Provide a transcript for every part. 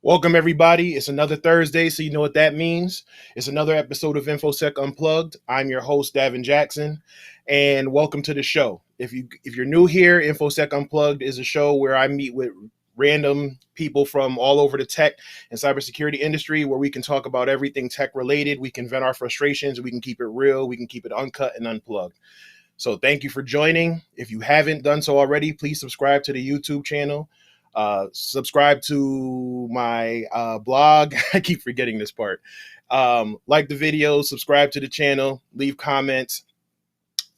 Welcome, everybody. It's another Thursday, so you know what that means. It's another episode of InfoSec Unplugged. I'm your host, Davin Jackson, and welcome to the show. If you're new here, InfoSec Unplugged is a show where I meet with random people from all over the tech and cybersecurity industry, where we can talk about everything tech related. We can vent our frustrations. We can keep it real. We can keep it uncut and unplugged. So thank you for joining. If you haven't done so already, please subscribe to the YouTube channel. Subscribe to my blog. I keep forgetting this part. Like the video, subscribe to the channel, leave comments,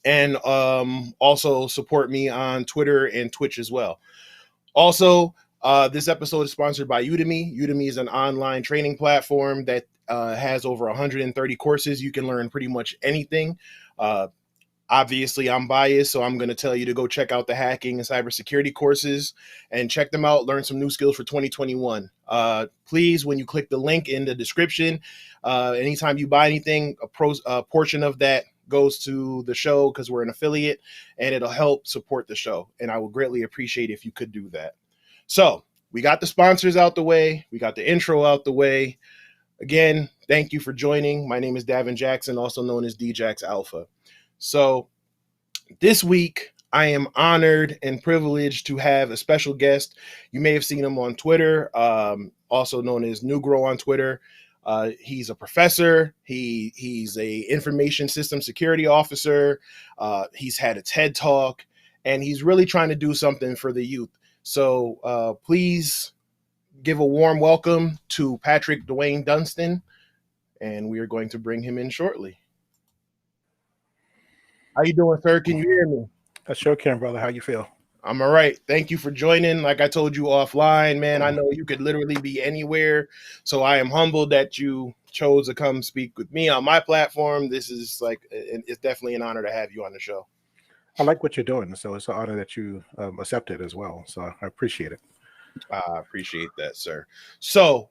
and also support me on Twitter and Twitch as well. Also, this episode is sponsored by Udemy. Udemy is an online training platform that has over 130 courses. You can learn pretty much anything. Obviously, I'm biased, so I'm going to tell you to go check out the hacking and cybersecurity courses and check them out. Learn some new skills for 2021. Please, when you click the link in the description, anytime you buy anything, a portion of that goes to the show because we're an affiliate, and it'll help support the show. And I would greatly appreciate if you could do that. So we got the sponsors out the way. We got the intro out the way. Again, thank you for joining. My name is Davin Jackson, also known as DJax Alpha. So this week, I am honored and privileged to have a special guest. You may have seen him on Twitter, also known as Nugro on Twitter. He's a professor. He's a information system security officer. He's had a TED Talk, and he's really trying to do something for the youth. So please give a warm welcome to Patrick Duane Dunston, and we are going to bring him in shortly. How you doing, sir? Can you hear me? I sure can, brother. How you feel? I'm all right. Thank you for joining. Like I told you offline, man, I know you could literally be anywhere. So I am humbled that you chose to come speak with me on my platform. This is it's definitely an honor to have you on the show. I like what you're doing. So it's an honor that you accepted as well. So I appreciate it. I appreciate that, sir. So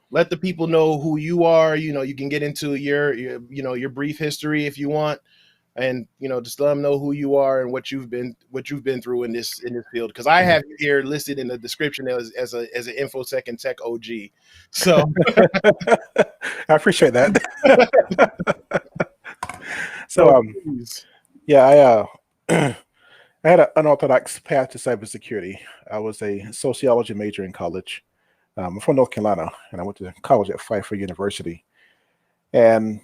let the people know who you are. You know, you can get into your brief history if you want. And just let them know who you are and what you've been through in this field. Because I have you here listed in the description as an InfoSec and Tech O.G. So I appreciate that. So yeah, I had an unorthodox path to cybersecurity. I was a sociology major in college. I'm from North Carolina, and I went to college at Pfeiffer University. And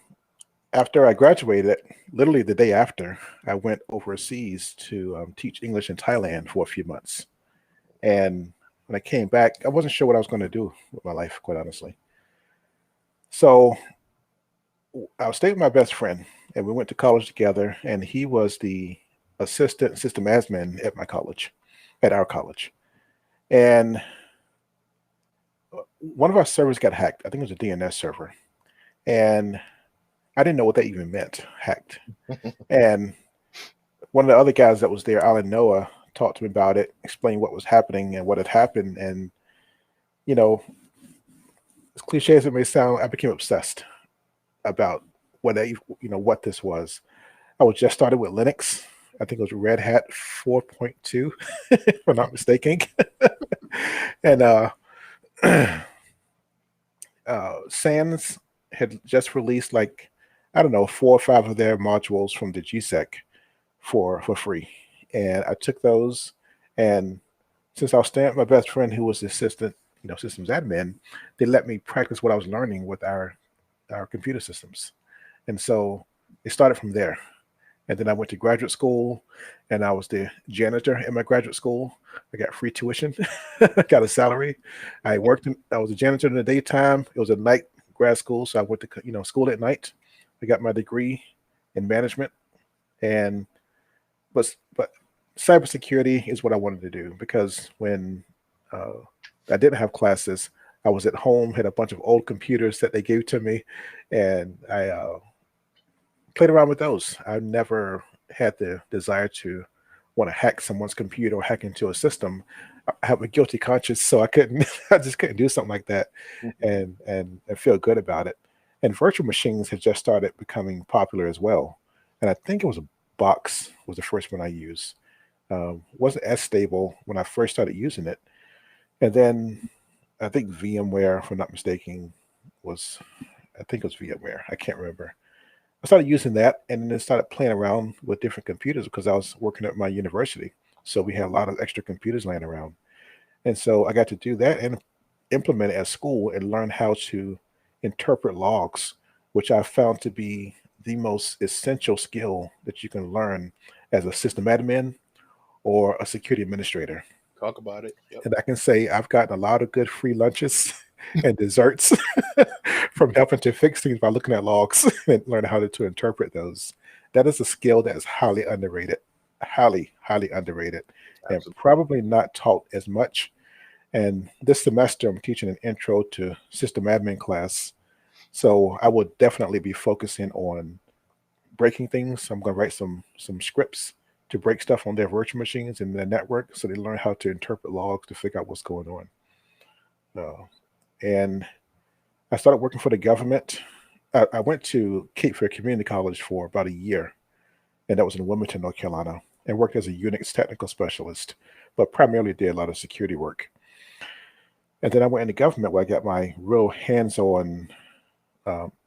after I graduated, literally the day after, I went overseas to teach English in Thailand for a few months. And when I came back, I wasn't sure what I was going to do with my life, quite honestly. So I stayed with my best friend, and we went to college together, and he was the assistant system admin at my college, at our college. And one of our servers got hacked. I think it was a DNS server. And I didn't know what that even meant, hacked. And one of the other guys that was there, Alan Noah, talked to me about it, explained what was happening and what had happened. And, as cliche as it may sound, I became obsessed about what this was. I was just started with Linux. I think it was Red Hat 4.2, if I'm not mistaken. And SANS had just released 4 or 5 of their modules from the GSEC for free. And I took those, and since I was staying with my best friend who was the assistant, systems admin, they let me practice what I was learning with our computer systems. And so it started from there. And then I went to graduate school, and I was the janitor in my graduate school. I got free tuition, got a salary. I was a janitor in the daytime. It was a night grad school, so I went to school at night. I got my degree in management, but cybersecurity is what I wanted to do, because when I didn't have classes, I was at home, had a bunch of old computers that they gave to me, and I played around with those. I never had the desire to want to hack someone's computer or hack into a system. I have a guilty conscience, so I just couldn't do something like that and feel good about it. And virtual machines had just started becoming popular as well. And I think it was a Box was the first one I used. Wasn't as stable when I first started using it. And then I think VMware, if I'm not mistaken, was, I think it was VMware. I can't remember. I started using that and then started playing around with different computers because I was working at my university. So we had a lot of extra computers laying around. And so I got to do that and implement it at school and learn how to interpret logs, which I found to be the most essential skill that you can learn as a system admin or a security administrator. Talk about it. Yep. And I can say I've gotten a lot of good free lunches and desserts from helping to fix things by looking at logs and learning how to interpret those. That is a skill that is highly underrated, highly underrated, and Absolutely. probably not taught as much. And this semester, I'm teaching an intro to system admin class. So I will definitely be focusing on breaking things. I'm going to write some scripts to break stuff on their virtual machines and their network so they learn how to interpret logs to figure out what's going on. And I started working for the government. I went to Cape Fear Community College for about a year, and that was in Wilmington, North Carolina, and worked as a Unix technical specialist, but primarily did a lot of security work. And then I went into government where I got my real hands-on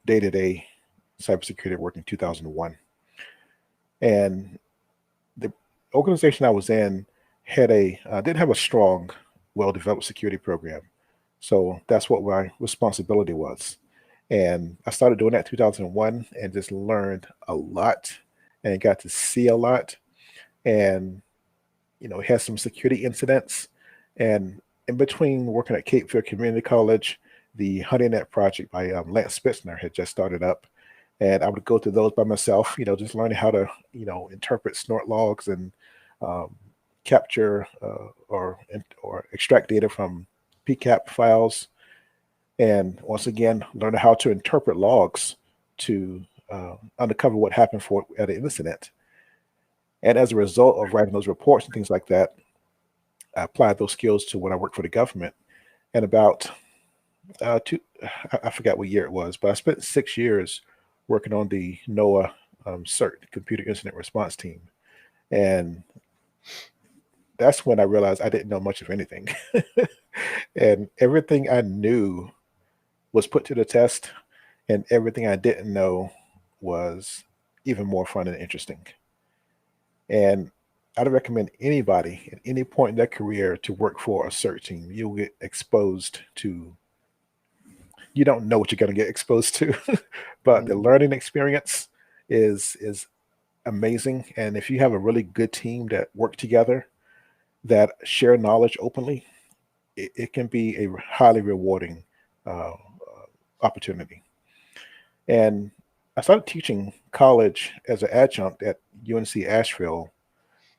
day-to-day cybersecurity work in 2001. And the organization I was in had didn't have a strong, well-developed security program. So that's what my responsibility was. And I started doing that in 2001 and just learned a lot and got to see a lot. And, had some security incidents. And in between working at Cape Fear Community College, the HoneyNet project by Lance Spitzner had just started up. And I would go through those by myself, just learning how to, interpret snort logs and capture or extract data from PCAP files. And once again, learning how to interpret logs to uncover what happened at an incident. And as a result of writing those reports and things like that, I applied those skills to when I worked for the government. And about I forgot what year it was, but I spent 6 years working on the NOAA CERT, Computer Incident Response Team. And that's when I realized I didn't know much of anything. And everything I knew was put to the test, and everything I didn't know was even more fun and interesting. And I'd recommend anybody at any point in their career to work for a CERT team. You'll get exposed to, you don't know what you're going to get exposed to, but the learning experience is amazing. And if you have a really good team that work together, that share knowledge openly, it can be a highly rewarding opportunity. And I started teaching college as an adjunct at UNC Asheville.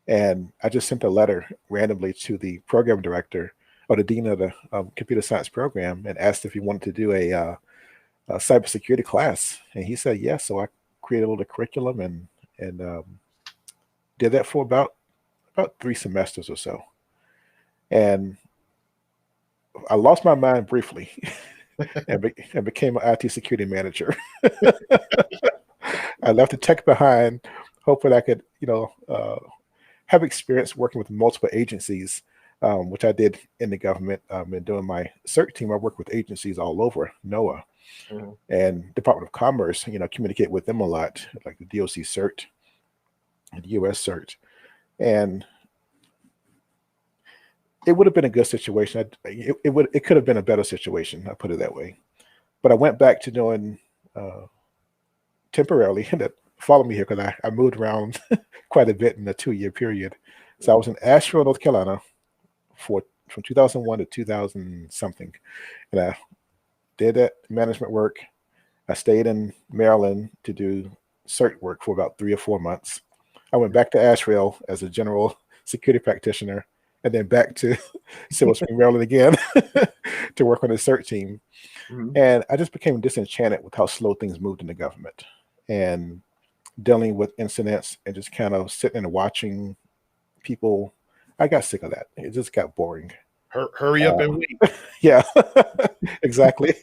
And I just sent a letter randomly to the program director or the dean of the computer science program and asked if he wanted to do a cybersecurity class. And he said yes. So I created a little curriculum and did that for about 3 semesters or so. And I lost my mind briefly and became an IT security manager. I left the tech behind, hoping I could, have experience working with multiple agencies, which I did in the government. And doing my CERT team, I worked with agencies all over NOAA and Department of Commerce, communicate with them a lot, like the DOC CERT and the US CERT. And it would have been a good situation. It could have been a better situation. I put it that way. But I went back to doing temporarily, that follow me here because I moved around quite a bit in a 2-year period. So I was in Asheville, North Carolina from 2001 to 2000 something. And I did that management work. I stayed in Maryland to do CERT work for about 3 or 4 months. I went back to Asheville as a general security practitioner, and then back to Silver Spring, Maryland again to work on the CERT team. And I just became disenchanted with how slow things moved in the government and dealing with incidents and just kind of sitting and watching people. I got sick of that. It just got boring. Hurry up and wait. Yeah, exactly.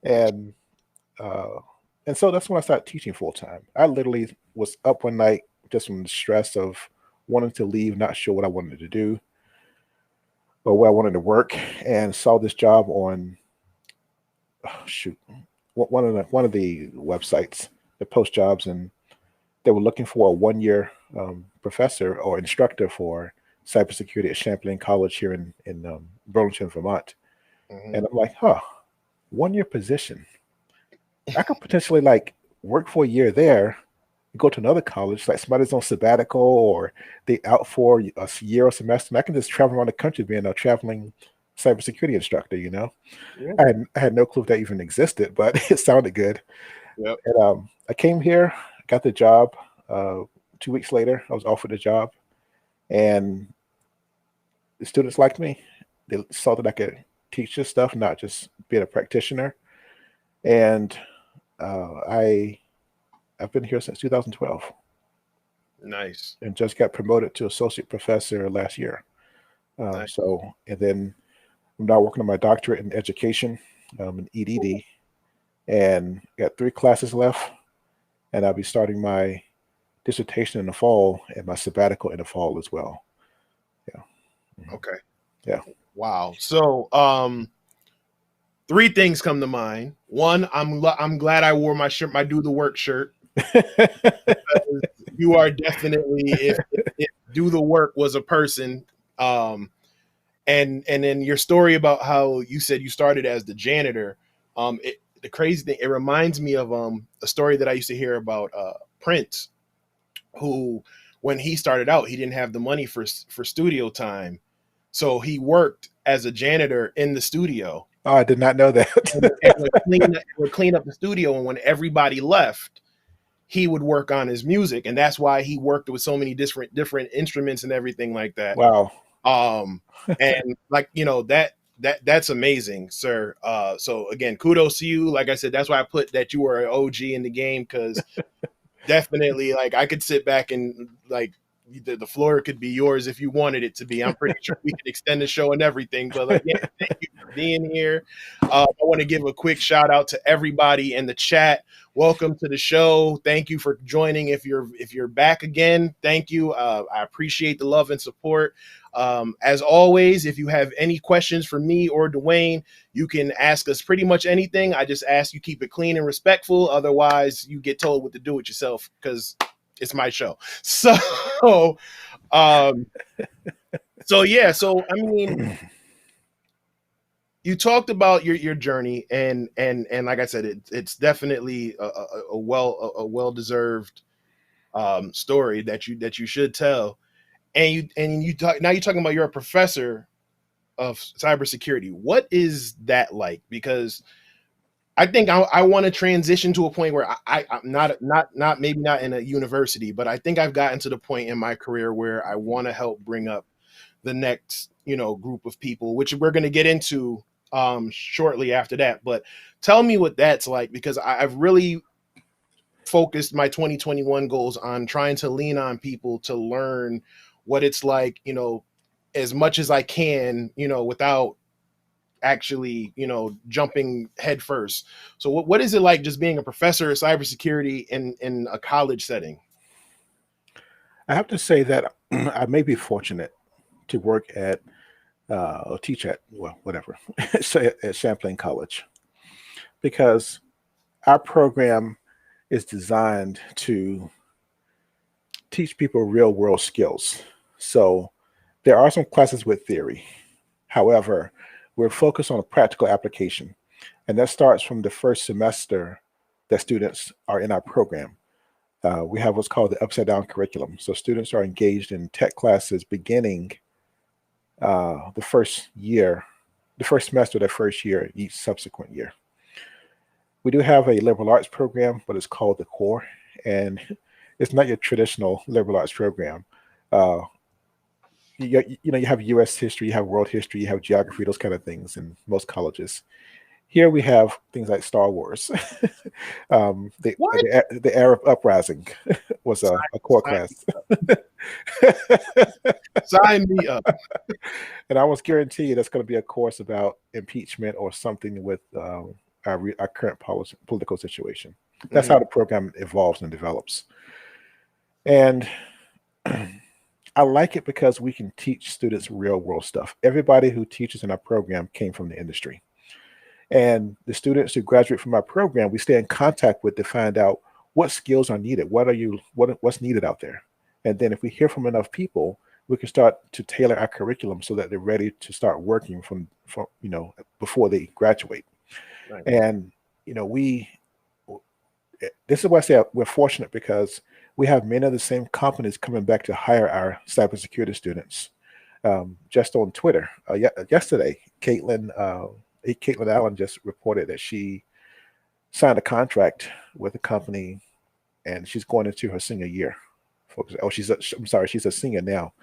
And so that's when I started teaching full time. I literally was up one night just from the stress of wanting to leave, not sure what I wanted to do. or where I wanted to work, and saw this job on one of the websites that post jobs, and they were looking for a 1 year professor or instructor for cybersecurity at Champlain College here in Burlington, Vermont. Mhm. And I'm like, 1 year position. I could potentially like work for a year there, go to another college, like somebody's on sabbatical or they out for a year or semester, and I can just travel around the country being a traveling cybersecurity instructor. Yeah. I had no clue if that even existed, but it sounded good. Yep. And I came here, got the job. 2 weeks later, I was offered a job, and the students liked me. They saw that I could teach this stuff, not just being a practitioner. And I've been here since 2012, Nice. and just got promoted to associate professor last year. Nice. And then I'm now working on my doctorate in education, in EDD, and got 3 classes left, and I'll be starting my dissertation in the fall and my sabbatical in the fall as well. Yeah. Okay. Yeah. Wow. So, three things come to mind. One, I'm glad I wore my shirt, my do the work shirt. You are definitely, if do the work was a person, and then your story about how you said you started as the janitor. The crazy thing, it reminds me of a story that I used to hear about Prince, who when he started out, he didn't have the money for studio time, so he worked as a janitor in the studio Oh, I did not know and that. would clean up the studio. And when everybody left, he would work on his music, and that's why he worked with so many different instruments and everything like that. Wow. And like that's amazing, sir. So again, kudos to you. Like I said, that's why I put that you were an OG in the game, because definitely, like, I could sit back and like the floor could be yours if you wanted it to be. I'm pretty sure we could extend the show and everything. But again, thank you for being here. I want to give a quick shout out to everybody in the chat. Welcome to the show. Thank you for joining. If you're back again, thank you. I appreciate the love and support. As always, if you have any questions for me or Duane, you can ask us pretty much anything. I just ask you keep it clean and respectful. Otherwise, you get told what to do with yourself, because it's my show. So, um, yeah. So I mean, you talked about your journey, and like I said, it's definitely a well deserved story that you should tell. And you talk now. You're talking about you're a professor of cybersecurity. What is that like? Because I think I want to transition to a point where I'm not maybe not in a university, but I think I've gotten to the point in my career where I want to help bring up the next group of people, which we're going to get into shortly after that. But tell me what that's like, because I've really focused my 2021 goals on trying to lean on people to learn what it's like, as much as I can, without actually, jumping head first. So what is it like just being a professor of cybersecurity in a college setting? I have to say that I may be fortunate to work at or teach at, well, whatever, say at Champlain College, because our program is designed to teach people real world skills. So there are some classes with theory. However, we're focused on a practical application. And that starts from the first semester that students are in our program. We have what's called the upside down curriculum. So students are engaged in tech classes beginning the first semester of their first year, each subsequent year. We do have a liberal arts program, but it's called the Core, and it's not your traditional liberal arts program. Uh, you have U.S. history, you have world history, you have geography, those kind of things in most colleges. Here we have things like Star Wars. What? The Arab uprising was a core Sign, class. sign me up. And I almost guarantee you that's going to be a course about impeachment or something with our current political situation. That's how the program evolves and develops. And I like it because we can teach students real world stuff. Everybody who teaches in our program came from the industry. And the students who graduate from our program, we stay in contact with to find out what skills are needed. What's needed out there? And then if we hear from enough people, we can start to tailor our curriculum so that they're ready to start working from before they graduate. Right. And we this is why I say we're fortunate because we have many of the same companies coming back to hire our cybersecurity students. Just on Twitter yesterday, Caitlin Allen just reported that she signed a contract with a company, and she's going into her senior year. She's a senior now,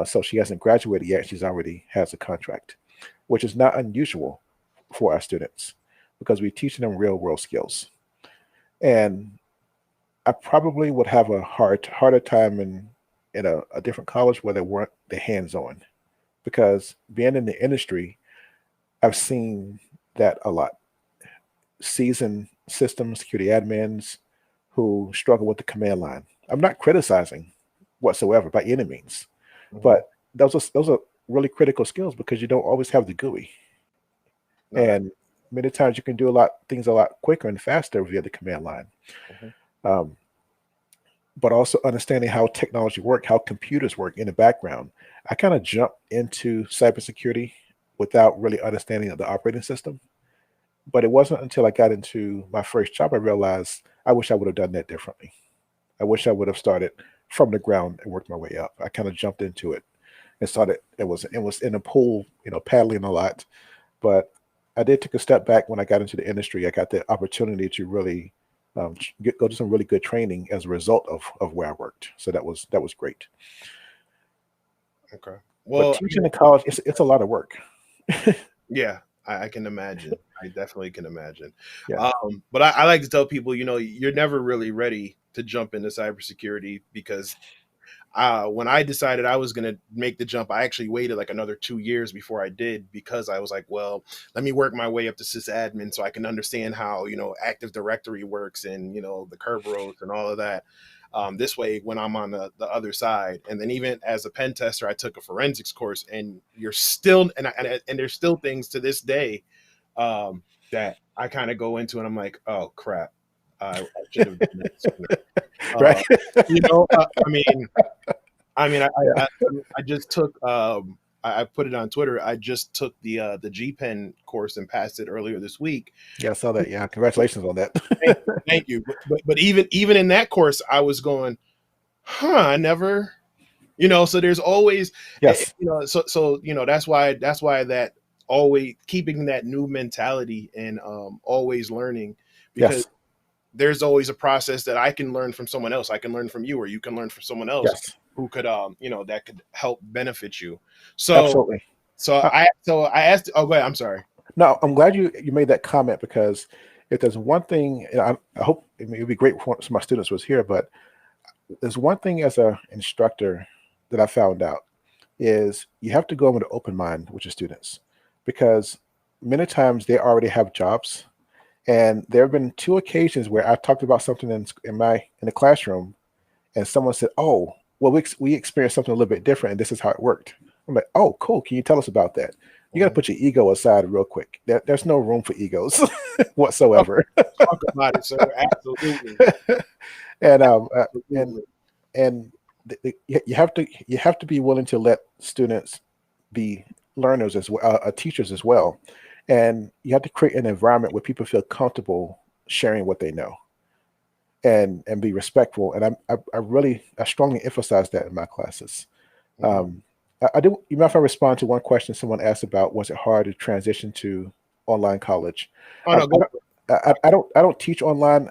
so she hasn't graduated yet. She's already has a contract, which is not unusual for our students because we're teaching them real world skills. And I probably would have a harder time in a different college where they weren't the hands-on, because being in the industry, I've seen that a lot. Seasoned system security admins who struggle with the command line. I'm not criticizing whatsoever by any means, but those are really critical skills because you don't always have the GUI. No. And many times you can do things a lot quicker and faster via the command line. But also understanding how technology works, how computers work in the background. I kind of jumped into cybersecurity without really understanding the operating system. But it wasn't until I got into my first job I realized I wish I would have done that differently. I wish I would have started from the ground and worked my way up. I kind of jumped into it and started. It was in a pool, paddling a lot. But I did take a step back when I got into the industry. I got the opportunity to really go to some really good training as a result of where I worked. So that was great. Okay. Well, but teaching in college, it's a lot of work. Yeah, I can imagine. I definitely can imagine. Yeah. But I like to tell people, you're never really ready to jump into cybersecurity because when I decided I was going to make the jump, I actually waited like another 2 years before I did, because I was like, well, let me work my way up to sysadmin so I can understand how, Active Directory works and, the Kerberos and all of that. This way, when I'm on the other side, and then even as a pen tester, I took a forensics course, and you're still, and there's still things to this day that I kind of go into, and I'm like, oh crap, I should have done that sooner. Right. I just took. I put it on Twitter. I just took the G-Pen course and passed it earlier this week. Yeah, I saw that. Yeah, congratulations on that. Thank you. But even in that course, I was going, I never, So there's always, yes. So that's why that always keeping that new mentality and always learning, because yes. there's always a process that I can learn from someone else. I can learn from you, or you can learn from someone else. Yes. Who could that could help benefit you. So absolutely. I asked. Oh, go ahead. I'm sorry. No, I'm glad you made that comment, because if there's one thing, I hope it would be great for some of my students was here, but there's one thing as an instructor that I found out is you have to go in with an open mind with your students, because many times they already have jobs. And there have been 2 occasions where I talked about something in the classroom, and someone said, "Oh, well, we experienced something a little bit different, and this is how it worked." I'm like, "Oh, cool. Can you tell us about that?" You got to put your ego aside real quick. There's no room for egos whatsoever. Talk about it, sir. Absolutely. And you have to be willing to let students be learners as well, teachers as well, and you have to create an environment where people feel comfortable sharing what they know, and be respectful. And I strongly emphasize that in my classes. I do. You mind if I respond to one question someone asked about, was it hard to transition to online college? Oh, no, I don't teach online.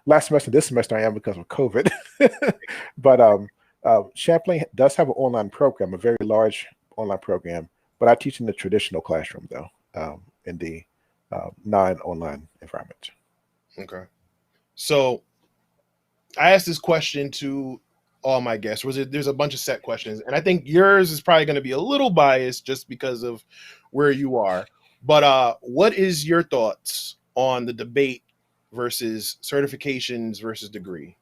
Last semester, this semester I am because of COVID. But Champlain does have an online program, a very large online program. But I teach in the traditional classroom, though, in the non-online environment. Okay. So I asked this question to all my guests. There's a bunch of set questions, and I think yours is probably going to be a little biased just because of where you are. But what is your thoughts on the debate versus certifications versus degree?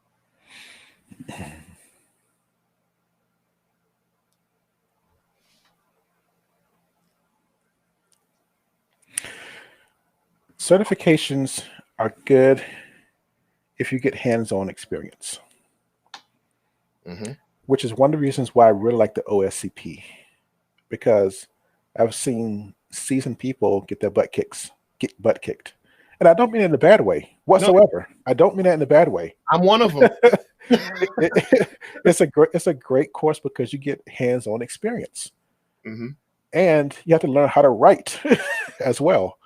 Certifications are good if you get hands-on experience, which is one of the reasons why I really like the OSCP, because I've seen seasoned people get their butt kicked. And I don't mean it in a bad way whatsoever. No. I don't mean that in a bad way. I'm one of them. It's a great course because you get hands-on experience. And you have to learn how to write as well.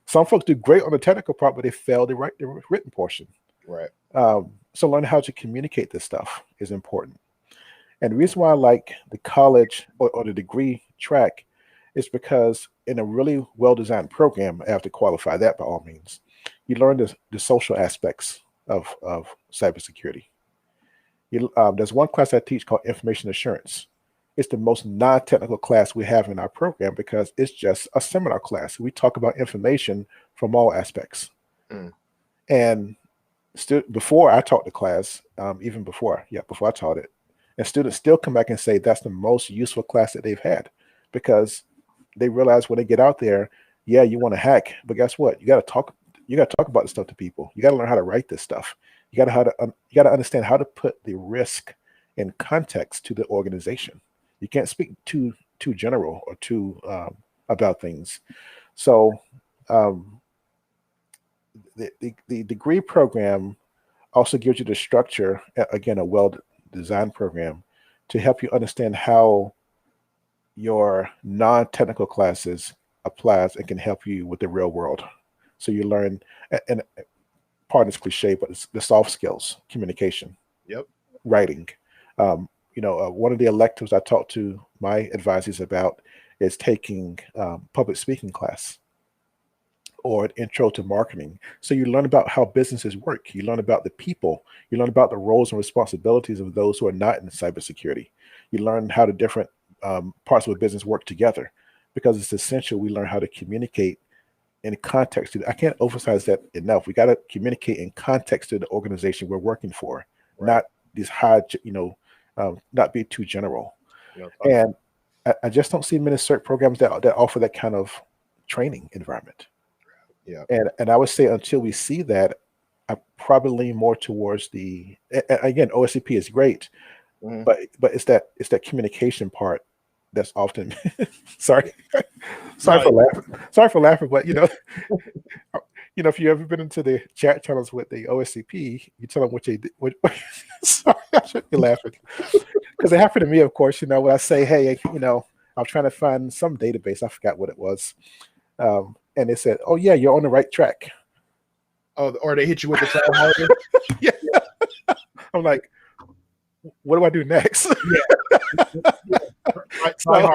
Some folks do great on the technical part, but they fail to write the written portion. Right. So learning how to communicate this stuff is important. And the reason why I like the college or the degree track is because in a really well-designed program, I have to qualify that by all means, you learn the social aspects of cybersecurity. There's one class I teach called Information Assurance. It's the most non-technical class we have in our program because it's just a seminar class. We talk about information from all aspects. And before I taught the class, before I taught it, and students still come back and say that's the most useful class that they've had, because they realize when they get out there, yeah, you want to hack, but guess what? You got to talk about this stuff to people. You got to learn how to write this stuff. You got to understand how to put the risk in context to the organization. You can't speak too general or too about things. So the degree program also gives you the structure, again, a well-designed program, to help you understand how your non-technical classes applies and can help you with the real world. So you learn, and pardon this cliche, but it's the soft skills, communication, writing. One of the electives I talk to my advisors about is taking public speaking class or an intro to marketing. So you learn about how businesses work. You learn about the people. You learn about the roles and responsibilities of those who are not in cybersecurity. You learn how the different parts of a business work together, because it's essential we learn how to communicate in context. I can't emphasize that enough. We got to communicate in context to the organization we're working for, not these high, not be too general. And I just don't see many cert programs that offer that kind of training environment. And I would say until we see that, I probably lean more towards again, OSCP is great, but it's that communication part that's often sorry for laughing, but if you ever been into the chat channels with the OSCP, you tell them what they did. Sorry, I shouldn't be laughing, because it happened to me, of course. When I say, hey, I'm trying to find some database, I forgot what it was, and they said, oh yeah, you're on the right track. Oh, or they hit you with the try harder. Yeah. I'm like, what do I do next? Try hard.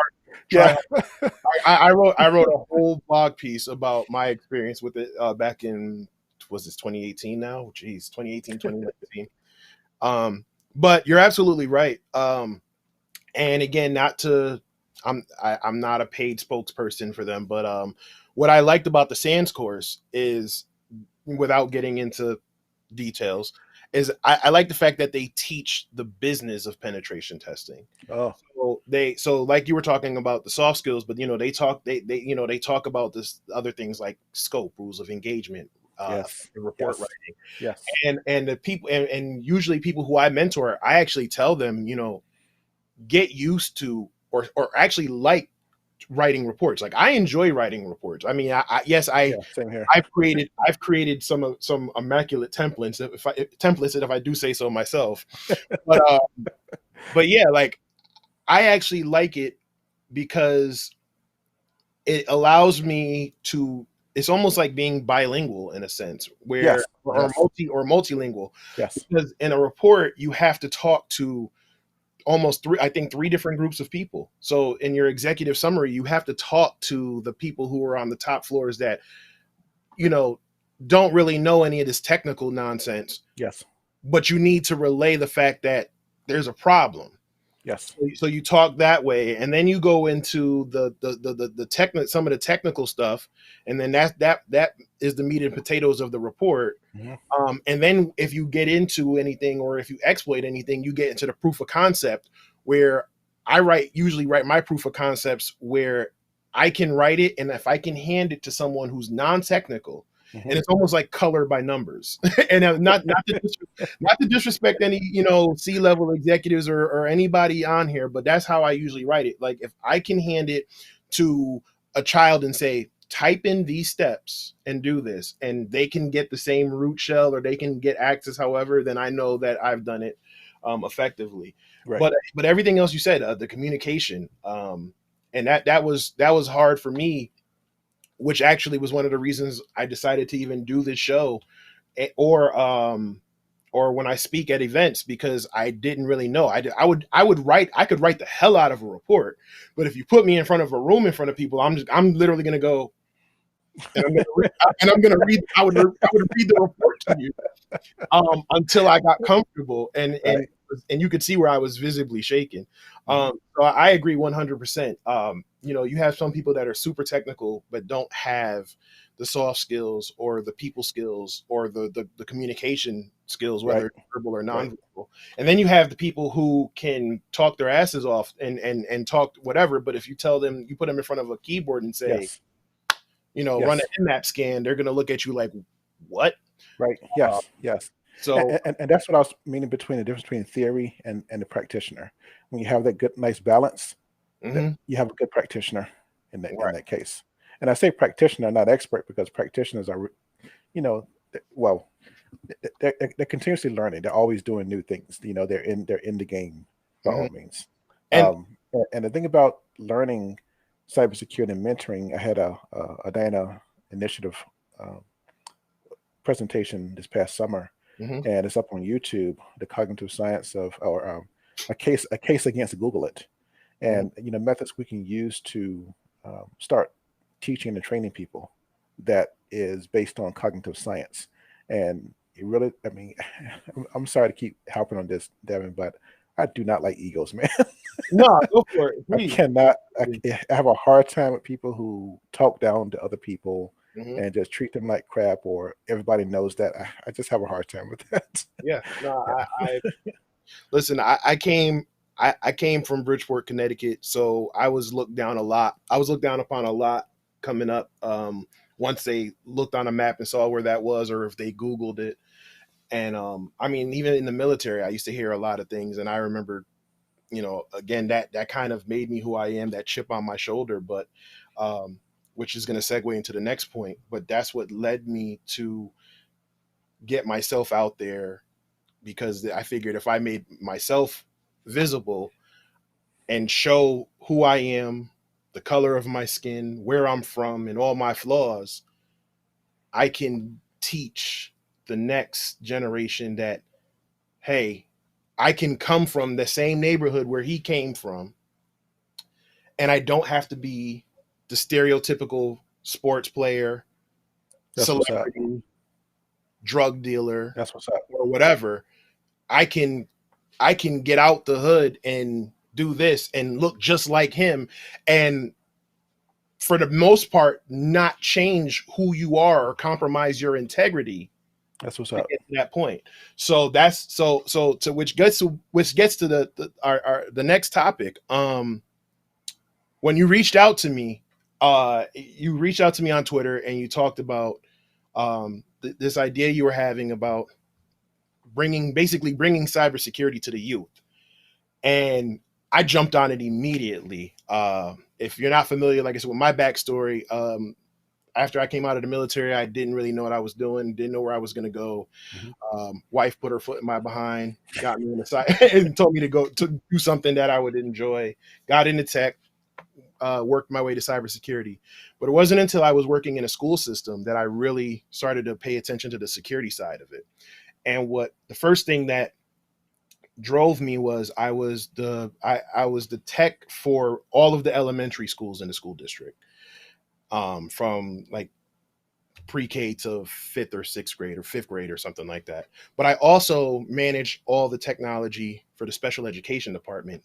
I wrote a whole blog piece about my experience with it back in, was this 2018 now? Geez, 2018, 2019. But you're absolutely right. And again, I'm not a paid spokesperson for them, but what I liked about the SANS course is, without getting into details, is I like the fact that they teach the business of penetration testing. So like you were talking about the soft skills, but they talk about this other things like scope, rules of engagement, report writing. And the people and usually people who I mentor, I actually tell them, get used to or actually like writing reports. Like, I enjoy writing reports. I mean, same here. I've created some immaculate templates, if I do say so myself. But yeah, like, I actually like it because it allows me to. It's almost like being bilingual in a sense, where or multilingual. Yes. Because in a report, you have to talk to almost three different groups of people. So in your executive summary, you have to talk to the people who are on the top floors that, don't really know any of this technical nonsense. Yes. But you need to relay the fact that there's a problem. Yes. So you talk that way, and then you go into the some of the technical stuff, and then that is the meat and potatoes of the report. And then if you get into anything, or if you exploit anything, you get into the proof of concept, where I usually write my proof of concepts where I can write it, and if I can hand it to someone who's non-technical, Mhm. and it's almost like color by numbers. And not to disrespect any C-level executives or anybody on here, but that's how I usually write it. Like if I can hand it to a child and say, type in these steps and do this, and they can get the same root shell or they can get access, however, then I know that I've done it effectively. Right. But everything else you said, the communication, and that was hard for me, which actually was one of the reasons I decided to even do this show, or when I speak at events, because I didn't really know. I could write the hell out of a report, but if you put me in front of a room in front of people, I'm literally gonna go and I'm gonna read. I would read the report to you until I got comfortable, and you could see where I was visibly shaking. So I agree 100%. You have some people that are super technical but don't have the soft skills or the people skills or the communication skills, whether Right. it's verbal or Right. nonverbal. And then you have the people who can talk their asses off and talk whatever, but if you tell them, you put them in front of a keyboard and say, Yes. run Yes. an nmap scan, they're going to look at you like, what? Right. Uh, Yes. Yes. so And that's what I was meaning between the difference between theory and the practitioner. When you have that good, nice balance, that mhm, you have a good practitioner in right. that case. And I say practitioner, not expert, because practitioners are, well, they're continuously learning. They're always doing new things. They're in the game by Mhm. all means. And And the thing about learning cybersecurity and mentoring, I had a Diana initiative um, presentation this past summer, mhm, and it's up on YouTube. The cognitive science of, or a case against Google it, mhm. and methods we can use to start teaching and training people that is based on cognitive science. And it really, I mean, I'm sorry to keep harping on this, Devin, but I do not like egos, man. No, go for it, I please. cannot. I have a hard time with people who talk down to other people Mhm. and just treat them like crap, or everybody knows that. I just have a hard time with that. Yeah, no, Yeah. I listen. I came from Bridgeport, Connecticut, so I was looked down a lot. I was looked down upon a lot coming up. Once they looked on a map and saw where that was, or if they Googled it. And I mean, even in the military, I used to hear a lot of things, and I remember, again, that kind of made me who I am, that chip on my shoulder. But which is going to segue into the next point. But that's what led me to get myself out there, because I figured if I made myself visible and show who I am, the color of my skin, where I'm from, and all my flaws, I can teach the next generation that, hey, I can come from the same neighborhood where he came from, and I don't have to be the stereotypical sports player, That's what's up. celebrity, drug dealer, That's what's up. or whatever. I can get out the hood and do this and look just like him, and for the most part not change who you are or compromise your integrity That's what's to up. get to that point. So that's so to which gets to the next topic. When you reached out to me, you reached out to me on Twitter and you talked about this idea you were having about basically bringing cybersecurity to the youth. And I jumped on it immediately. If you're not familiar, like I said, with my backstory, after I came out of the military, I didn't really know what I was doing, didn't know where I was going to go. Mhm. Wife put her foot in my behind, got me in the side, and told me to go to do something that I would enjoy. Got into tech, worked my way to cybersecurity. But it wasn't until I was working in a school system that I really started to pay attention to the security side of it. And what the first thing that drove me was I was the tech for all of the elementary schools in the school district, from like pre-K to fifth or sixth grade or fifth grade or something like that. But I also managed all the technology for the special education department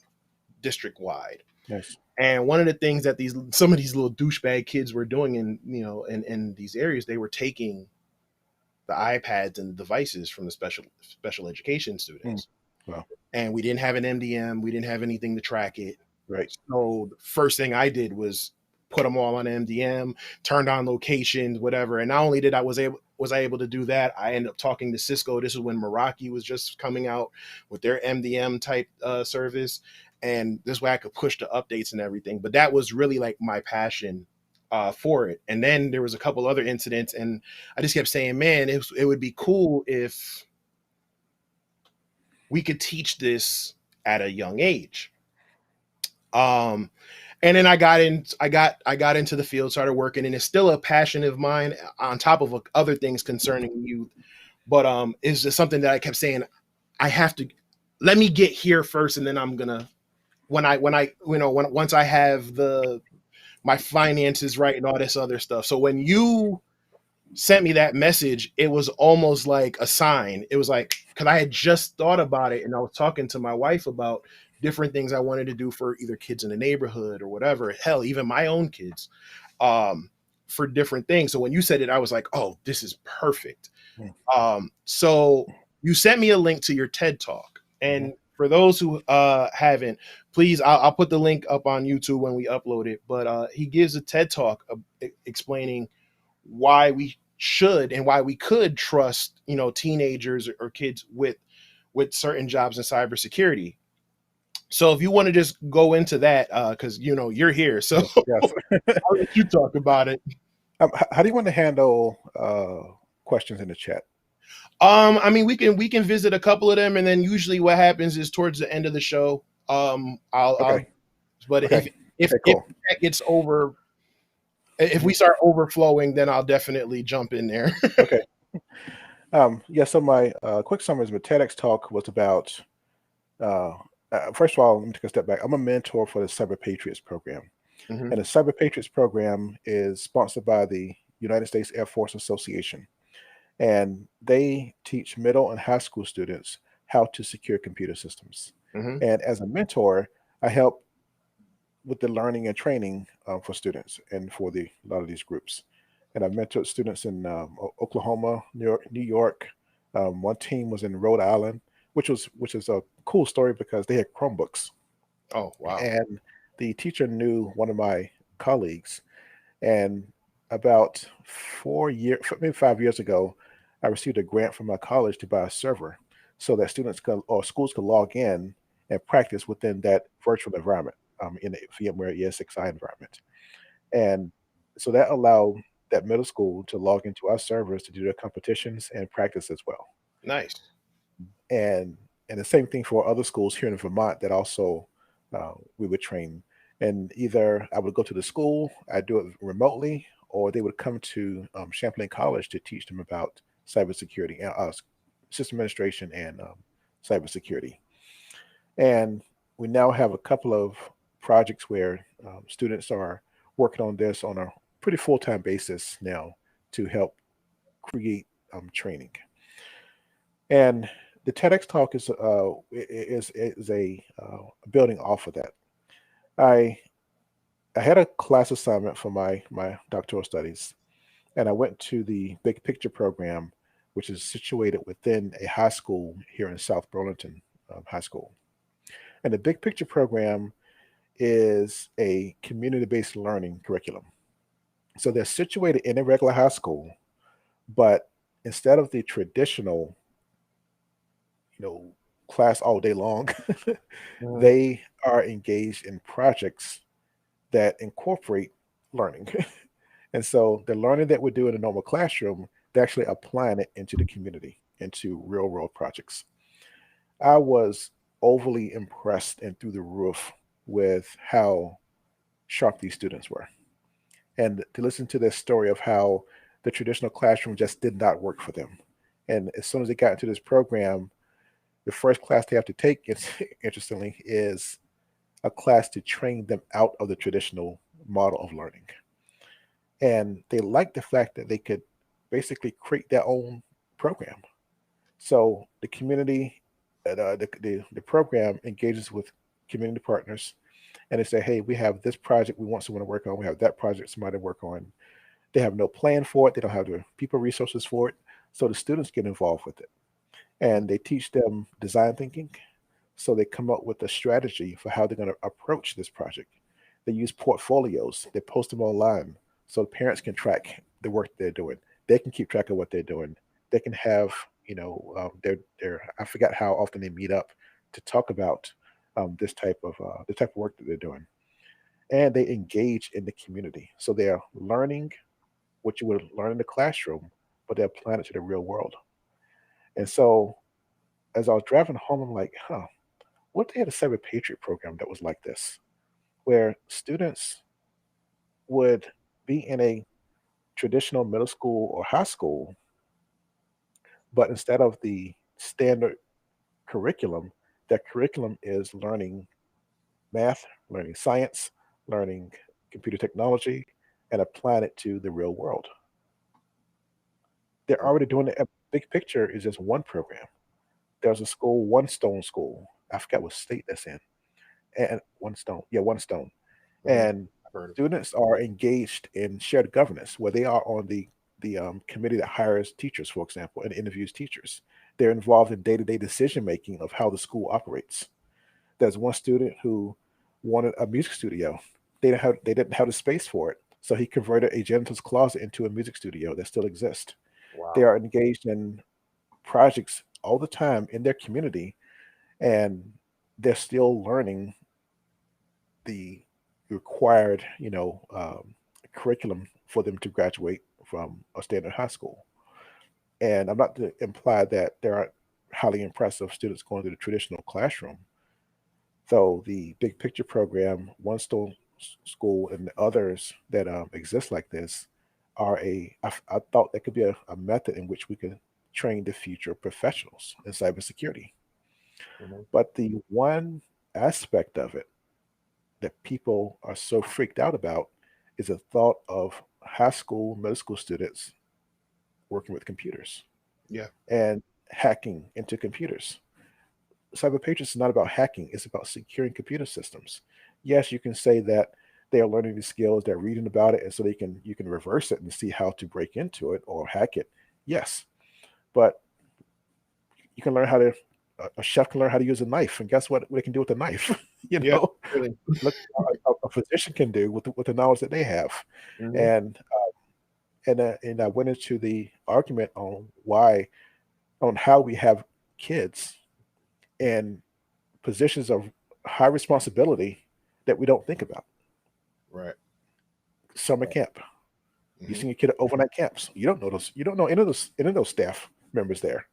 district wide. Yes. And one of the things that some of these little douchebag kids were doing in these areas, they were taking the iPads and devices from the special education Mm. students. Well, And we didn't have an MDM, we didn't have anything to track it. right. So the first thing I did was put them all on MDM, turned on locations, whatever. And not only did I was I able to do that, I ended up talking to Cisco. This is when Meraki was just coming out with their MDM type service, and this way I could push the updates and everything. But that was really like my passion for it. And then there was a couple other incidents, and I just kept saying, man, it would be cool if we could teach this at a young age. And then I got into the field, started working, and it's still a passion of mine on top of other things concerning youth. But it's just something that I kept saying, I have to let me get here first, and then I'm gonna once I have my finances right and all this other stuff. So when you sent me that message, it was almost like a sign. It was like, because I had just thought about it, and I was talking to my wife about different things I wanted to do for either kids in the neighborhood or whatever, hell, even my own kids, for different things. So when you said it, I was like, oh, this is perfect. So you sent me a link to your TED Talk, and for those who haven't, please, I'll put the link up on YouTube when we upload it. But he gives a TED Talk explaining why we should and why we could trust, teenagers or kids with certain jobs in cybersecurity. So if you want to just go into that, because you're here, so Yes. I'll let you talk about it. How do you want to handle questions in the chat? I mean, we can visit a couple of them, and then usually what happens is towards the end of the show, but if that gets over, if we start overflowing, then I'll definitely jump in there. Okay. So my quick summary of the TEDx talk was about, first of all, let me take a step back. I'm a mentor for the Cyber Patriots program. And the Cyber Patriots program is sponsored by the United States Air Force Association. And they teach middle and high school students how to secure computer systems. And as a mentor, I help with the learning and training for students and for a lot of these groups. And I've mentored students in Oklahoma, New York. One team was in Rhode Island, which is a cool story because they had Chromebooks. Oh, wow. And the teacher knew one of my colleagues. And about maybe 5 years ago, I received a grant from my college to buy a server so that students or schools could log in and practice within that virtual environment in the VMware ES6i environment. And so that allowed that middle school to log into our servers to do their competitions and practice as well. Nice. And the same thing for other schools here in Vermont that also we would train. And either I would go to the school, I'd do it remotely, or they would come to Champlain College to teach them about cybersecurity, system administration, and cybersecurity. And we now have a couple of projects where students are working on this on a pretty full-time basis now to help create training. And the TEDx talk is a building off of that. I had a class assignment for my doctoral studies, and I went to the Big Picture program, which is situated within a high school here in South Burlington High School. And the Big Picture program is a community-based learning curriculum. So they're situated in a regular high school, but instead of the traditional, class all day long, they are engaged in projects that incorporate learning. And so the learning that we do in a normal classroom, they're actually applying it into the community, into real world projects. I was overly impressed and through the roof with how sharp these students were. And to listen to their story of how the traditional classroom just did not work for them. And as soon as they got into this program, the first class they have to take, interestingly, is a class to train them out of the traditional model of learning. And they liked the fact that they could basically create their own program. So the community, the program engages with community partners, and they say, hey, we have this project we want someone to work on. We have that project somebody to work on. They have no plan for it. They don't have the people resources for it. So the students get involved with it. And they teach them design thinking. So they come up with a strategy for how they're going to approach this project. They use portfolios. They post them online so parents can track the work they're doing. They can keep track of what they're doing. They can have, their I forgot how often they meet up to talk about this type of the type of work that they're doing, and they engage in the community. So they're learning what you would learn in the classroom, but they're applying it to the real world. And so as I was driving home, I'm like, huh, what if they had a Cyber Patriot program that was like this, where students would be in a traditional middle school or high school, but instead of the standard curriculum, that curriculum is learning math, learning science, learning computer technology, and applying it to the real world. They're already doing it. Big picture is just one program. There's a school, One Stone School. I forgot what state that's in. And One Stone, yeah, One Stone. Mhm. And I've heard of it. students are engaged in shared governance, where they are on the committee that hires teachers, for example, and interviews teachers. They're involved in day-to-day decision making of how the school operates. There's one student who wanted a music studio. They didn't have the space for it, so he converted a janitor's closet into a music studio that still exists. They Wow. are engaged in projects all the time in their community, and they're still learning the required, curriculum for them to graduate from a standard high school. And I'm not to imply that there aren't highly impressive students going to the traditional classroom. So the big picture program, One Stone School, and the others that exist like this are I thought that could be a method in which we could train the future professionals in cybersecurity. Mhm. But the one aspect of it that people are so freaked out about is the thought of high school, middle school students working with computers Yeah. and hacking into computers. Cyber patriots is not about hacking, it's about securing computer systems. Yes, you can say that they are learning these skills, they're reading about it, and so you can reverse it and see how to break into it or hack it. Yes. But you can learn how to a chef can learn how to use a knife, and guess what they can do with a knife? you Yeah. know, Really. look a physician can do with the knowledge that they have. Hmm. And and I went into the argument on how we have kids in positions of high responsibility that we don't think about. Right. Summer Right. camp. You Hmm. send your kid to overnight camps. You don't know those. You don't know any of those staff members there.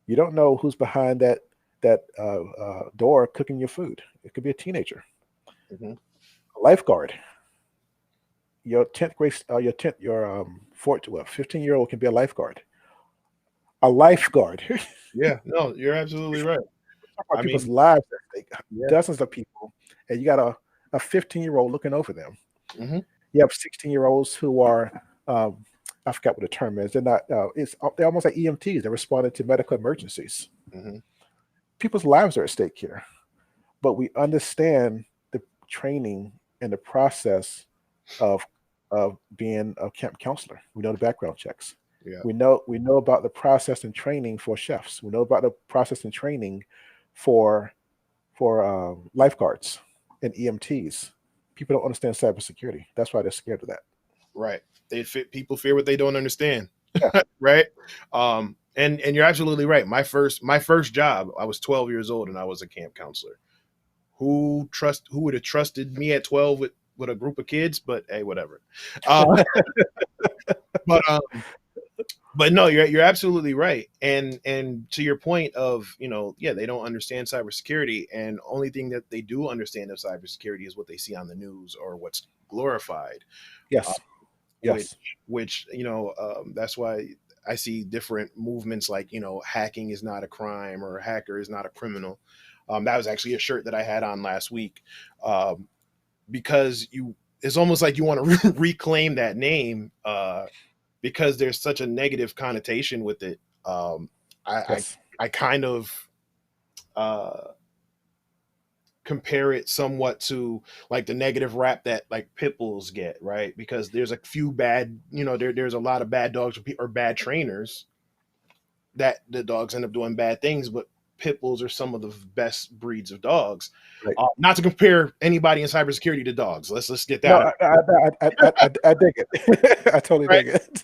You don't know who's behind that door cooking your food. It could be a teenager, Hmm. a lifeguard. Your 10th grade, your 14, well, 15-year-old can be a lifeguard. A lifeguard. Yeah. No, you're absolutely right. Talk about I people's mean, lives at stake. yeah. Dozens of people, and you got a 15-year-old looking over them. Hmm. You have 16-year-olds who are, um, I forgot what the term is. They're not. They're almost like EMTs. They're responding to medical emergencies. Hmm. People's lives are at stake here, but we understand the training and the process of being a camp counselor. We know the background checks. Yeah. We know about the process and training for chefs. We know about the process and training for lifeguards and EMTs. People don't understand cybersecurity. That's why they're scared of that. Right. They fit people fear what they don't understand. Yeah. Right. And you're absolutely right. My first job, I was 12 years old and I was a camp counselor. Who would have trusted me at 12 with a group of kids? But hey, whatever. Uh, but but no, you're absolutely right. And to your point of, yeah, they don't understand cybersecurity, and only thing that they do understand of cybersecurity is what they see on the news or what's glorified. Uh, Yes. which Yes. that's why I see different movements like, hacking is not a crime or a hacker is not a criminal. That was actually a shirt that I had on last week, um, because it's almost like you want to reclaim that name, because there's such a negative connotation with it. I, I Yes. I kind of uh, compare it somewhat to like the negative rap that like pit bulls get, right? Because there's a few bad, there's a lot of bad dogs or bad trainers that the dogs end up doing bad things. But pit bulls are some of the best breeds of dogs. Right. Not to compare anybody in cybersecurity to dogs. Let's get that. No, I dig it. I totally Right? dig it.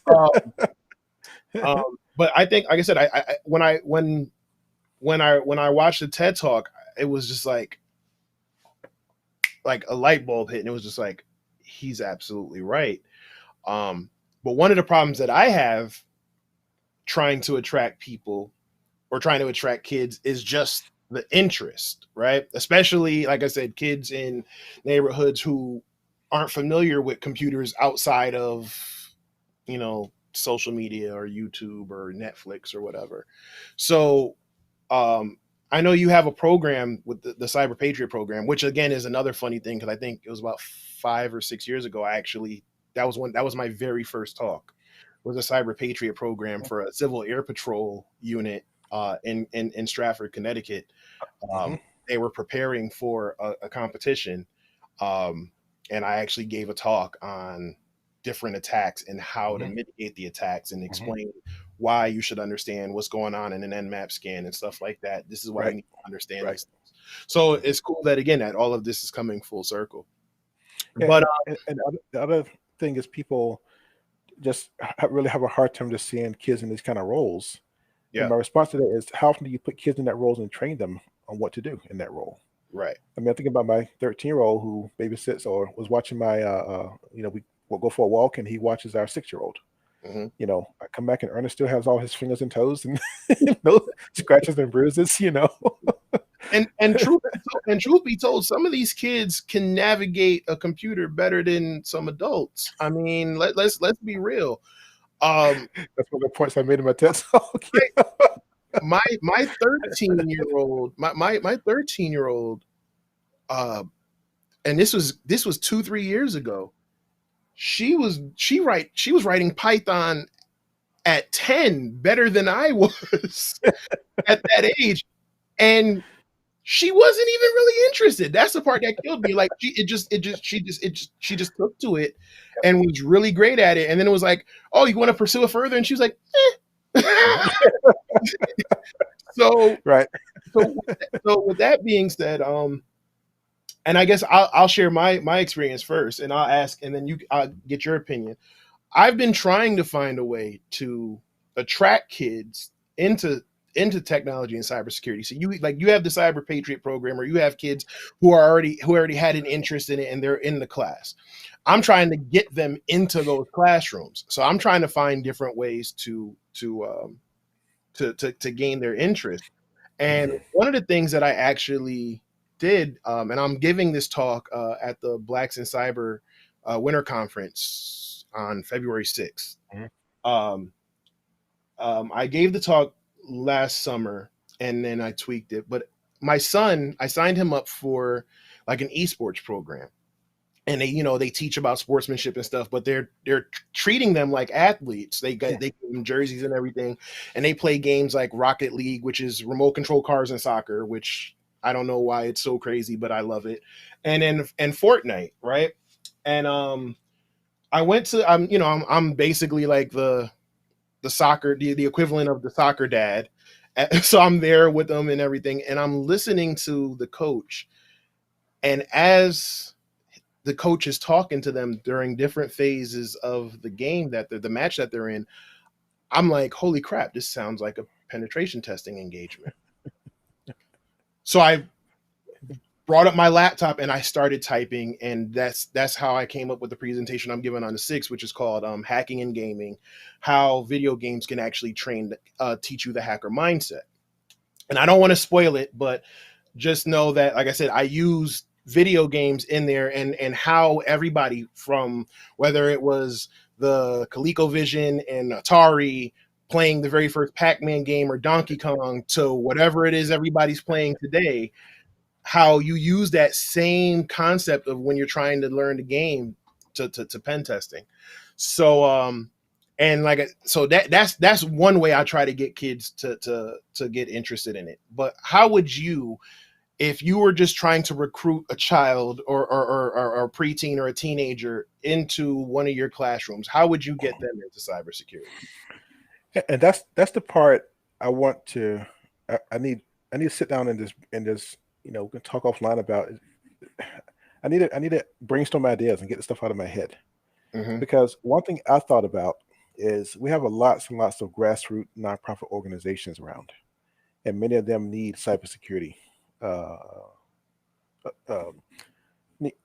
But I think, like I said, when I watched the TED talk, it was just like a light bulb hit, and it was just like, he's absolutely right. But one of the problems that I have trying to attract people or trying to attract kids is just the interest, right? Especially, like I said, kids in neighborhoods who aren't familiar with computers outside of, social media or YouTube or Netflix or whatever. So I know you have a program with the Cyber Patriot program, which again is another funny thing, because I think it was about 5 or 6 years ago. That was my very first talk, was a Cyber Patriot program for a Civil Air Patrol unit in Stratford, Connecticut. They were preparing for a competition, and I actually gave a talk on different attacks and how to mitigate the attacks and explain why you should understand what's going on in an Nmap scan and stuff like that. This is why you need to understand these things. So it's cool that, again, that all of this is coming full circle. Yeah, but and the other thing is, people just really have a hard time just seeing kids in these kind of roles. And my response to that is, how often do you put kids in that roles and train them on what to do in that role? Right. I mean, I'm thinking about my 13-year-old who babysits or was watching my, we'll go for a walk and he watches our 6-year-old. I come back and Ernest still has all his fingers and toes and scratches and bruises, And truth be told, some of these kids can navigate a computer better than some adults. I mean, let's be real. That's one of the points I made in my TED talk. My 13-year-old, my 13-year-old, and this was 2-3 years ago. She was writing Python at 10 better than I was at that age, and she wasn't even really interested. That's the part that killed me. Like, she just took to it and was really great at it. And then it was like, oh, you want to pursue it further? And she was like, eh. So right. So with that being said, and I guess I'll share my experience first, and I'll ask, and then I'll get your opinion. I've been trying to find a way to attract kids into technology and cybersecurity. So you have the Cyber Patriot program, or you have kids who already had an interest in it and they're in the class. I'm trying to get them into those classrooms. So I'm trying to find different ways to gain their interest. And one of the things that I actually did, and I'm giving this talk at the Blacks in Cyber Winter Conference on February 6th. I gave the talk last summer and then I tweaked it. But my son, I signed him up for like an esports program. And they teach about sportsmanship and stuff, but they're treating them like athletes. They give them jerseys and everything, and they play games like Rocket League, which is remote control cars and soccer, which I don't know why it's so crazy, but I love it. And then Fortnite, right? And I went to I'm basically like the soccer, the equivalent of the soccer dad. So I'm there with them and everything, and I'm listening to the coach, and as the coach is talking to them during different phases of the game the match that they're in, I'm like, holy crap, this sounds like a penetration testing engagement. So I brought up my laptop and I started typing, and that's how I came up with the presentation I'm giving on the 6th, which is called Hacking and Gaming, how video games can actually teach you the hacker mindset. And I don't want to spoil it, but just know that, like I said, I used video games in there, and how everybody, from whether it was the ColecoVision and Atari playing the very first Pac-Man game or Donkey Kong to whatever it is everybody's playing today, how you use that same concept of when you're trying to learn the game to pen testing. So and so that's one way I try to get kids to get interested in it. But how would you, if you were just trying to recruit a child or a preteen or a teenager into one of your classrooms, how would you get them into cybersecurity? And that's the part I want to. I need need to sit down and just talk offline about it. I need to brainstorm ideas and get the stuff out of my head. Mm-hmm. Because one thing I thought about is we have lots and lots of grassroots nonprofit organizations around, and many of them need cybersecurity. Uh,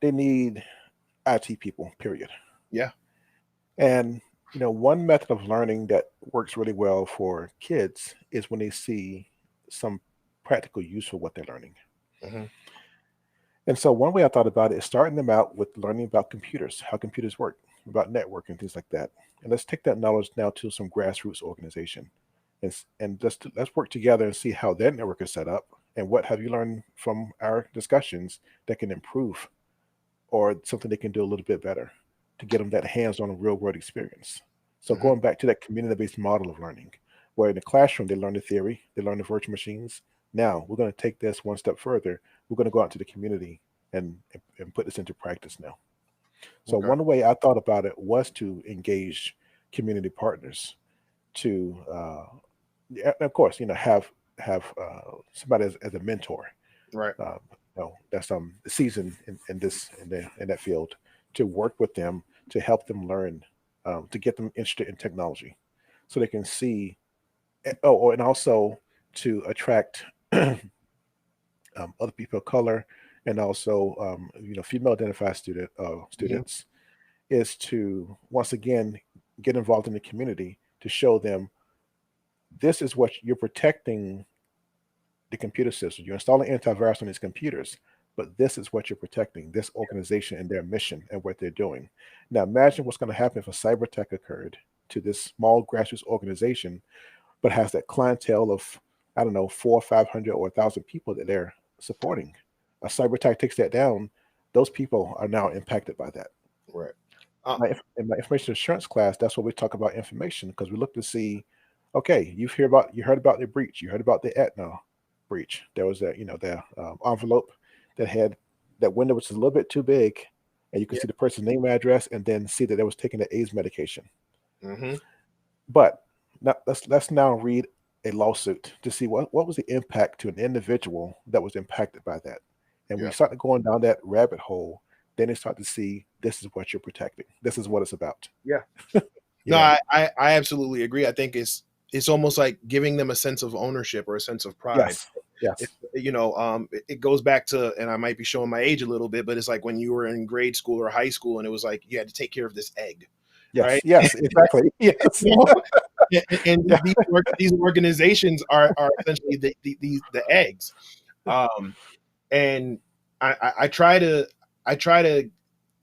they need IT people, period. Yeah. And one method of learning that works really well for kids is when they see some practical use for what they're learning. Mm-hmm. And so one way I thought about it is starting them out with learning about computers, how computers work, about networking, things like that. And let's take that knowledge now to some grassroots organization, and let's work together and see how their network is set up and what have you learned from our discussions that can improve or something they can do a little bit better to get them that hands-on real world experience. So Mm-hmm. going back to that community-based model of learning, where in the classroom they learn the theory, they learn the virtual machines. Now we're going to take this one step further. We're going to go out to the community and put this into practice now. So Okay. one way I thought about it was to engage community partners to, of course, have somebody as a mentor, Right. that's seasoned in that field, to work with them to help them learn, to get them interested in technology, so they can see. And also to attract other people of color, and also female identified students, is to once again get involved in the community to show them this is what you're protecting the computer system. You're installing antivirus on these computers, but this is what you're protecting, this organization and their mission and what they're doing. Now imagine what's going to happen if a cyber attack occurred to this small grassroots organization, but has that clientele of, I don't know, 400 or 500 or 1,000 people that they're supporting. A cyber attack takes that down. Those people are now impacted by that. Right. In my information assurance class, that's what we talk about information, because we look to see, okay, you heard about the breach, you heard about the Aetna breach. There was the envelope that had that window, which is a little bit too big, and you can see the person's name, address, and then see that they was taking the AIDS medication. Mm-hmm. But now let's now read a lawsuit to see what was the impact to an individual that was impacted by that. And when you start going down that rabbit hole, then they start to see this is what you're protecting. This is what it's about. Yeah. No, I absolutely agree. I think it's almost like giving them a sense of ownership or a sense of pride. Yes. It goes back to, and I might be showing my age a little bit, but it's like when you were in grade school or high school and it was like you had to take care of this egg. Yes. Right? Yes, exactly. Yes. And these organizations are essentially the eggs. And I try to,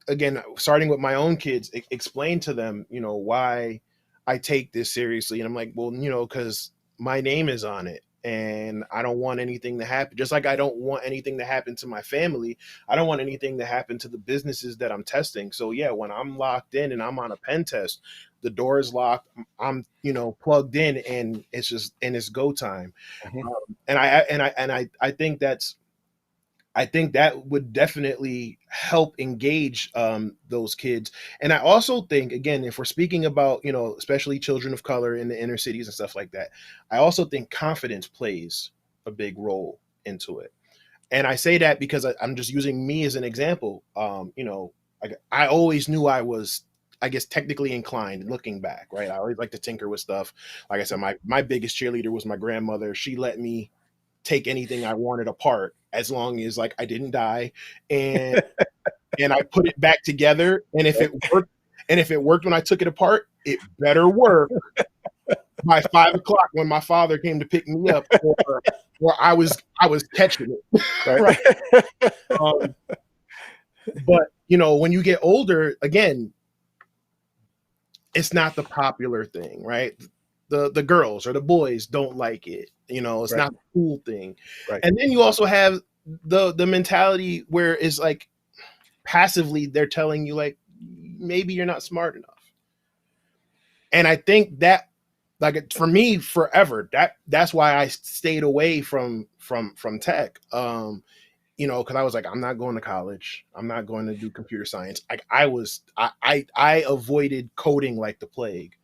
again, starting with my own kids, explain to them, why I take this seriously. And I'm like, well, because my name is on it and I don't want anything to happen. Just like I don't want anything to happen to my family. I don't want anything to happen to the businesses that I'm testing. So yeah, when I'm locked in and I'm on a pen test, the door is locked, I'm, plugged in, and it's go time. Mm-hmm. I think that would definitely help engage those kids. And I also think, again, if we're speaking about, especially children of color in the inner cities and stuff like that, I also think confidence plays a big role into it. And I say that because I'm just using me as an example. I always knew I was, I guess, technically inclined looking back, right? I always like to tinker with stuff. Like I said, my biggest cheerleader was my grandmother. She let me take anything I wanted apart as long as like I didn't die, and I put it back together. And if it worked when I took it apart, it better work by 5 o'clock when my father came to pick me up, or I was catching it. Right. But when you get older, again, it's not the popular thing, right? The girls or the boys don't like it. It's not a cool thing. Right. And then you also have the mentality where it's like passively they're telling you like maybe you're not smart enough. And I think that, like, for me forever, that's why I stayed away from tech. Because I was like, I'm not going to college. I'm not going to do computer science. I avoided coding like the plague.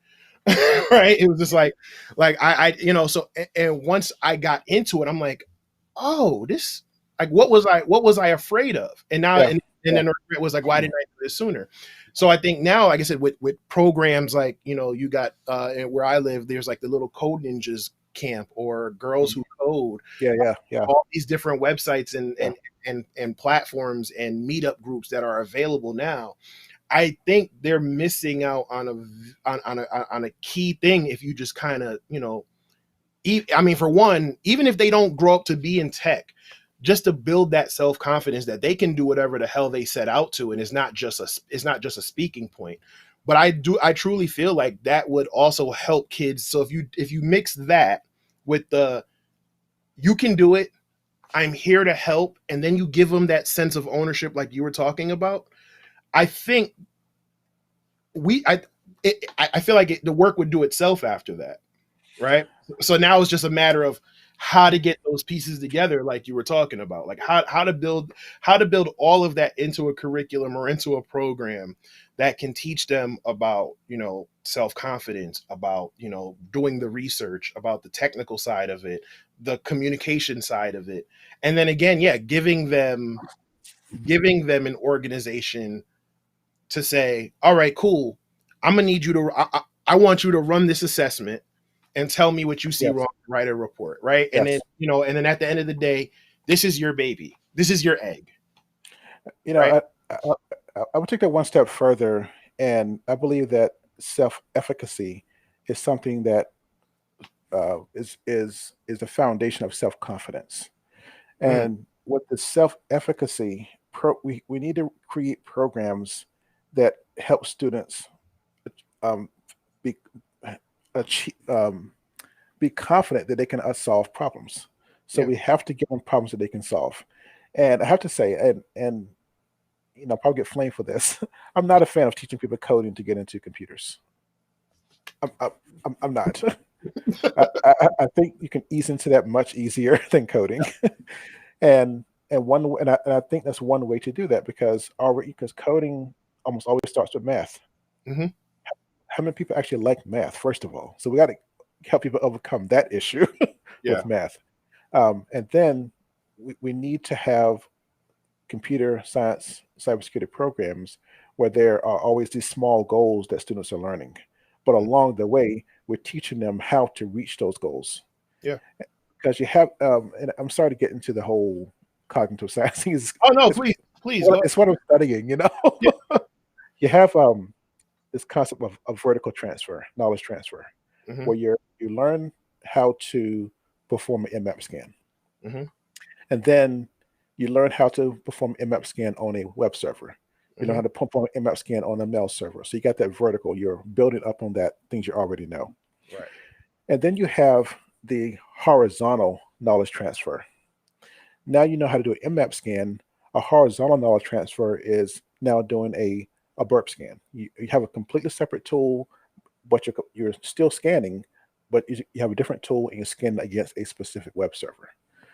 Right. It was just like I so, and once I got into it, I'm like, oh, this, like, what was I afraid of? And now, Yeah, and then the regret was like, why didn't I do this sooner? So I think now, like I said, with programs like, you got where I live, there's like the little Code Ninjas camp or Girls Who Code, yeah. all these different websites and Yeah. and platforms and meetup groups that are available now. I think they're missing out on a key thing if you just kind of, I mean, for one, even if they don't grow up to be in tech, just to build that self confidence that they can do whatever the hell they set out to, and it's not just a speaking point. But I truly feel like that would also help kids. So if you mix that with the, you can do it, I'm here to help, and then you give them that sense of ownership, like you were talking about. I think we I feel like the work would do itself after that, right? So now it's just a matter of how to get those pieces together, like you were talking about, like how to build all of that into a curriculum or into a program that can teach them about, self-confidence, about, doing the research, about the technical side of it, the communication side of it. And then again, yeah, giving them an organization to say, all right, cool, I'm gonna need you to I want you to run this assessment and tell me what you see Yes, wrong, write a report, right? And then, yes. at the end of the day, this is your baby, this is your egg, You right? know, I would take that one step further, and I believe that self-efficacy is something that is the foundation of self-confidence. Mm, And with the self-efficacy, we need to create programs that help students um, be achieve, be confident that they can solve problems. So yeah. we have to give them problems that they can solve. And I have to say, and probably get flamed for this. I'm not a fan of teaching people coding to get into computers. I'm, I'm, I'm not. I think you can ease into that much easier than coding, and I think that's one way to do that because coding almost always starts with math. Hmm. How many people actually like math? First of all, so we got to help people overcome that issue Yeah. with math, and then we need to have computer science cybersecurity programs where there are always these small goals that students are learning, but Mm, along the way we're teaching them how to reach those goals yeah. because you have and I'm sorry to get into the whole cognitive science thing. Oh no, It's, please go. it's what I'm studying, Yeah. you have this concept of vertical transfer, knowledge transfer, Hmm. where you learn how to perform an mmap scan, Hmm. and then you learn how to perform mmap scan on a web server. You learn Hmm. how to perform mmap scan on a mail server. So you got that vertical. You're building up on that things you already know. Right. And then you have the horizontal knowledge transfer. Now you know how to do an mmap scan. A horizontal knowledge transfer is now doing a burp scan. You have a completely separate tool, but you're still scanning, but you have a different tool and you're scanning against a specific web server.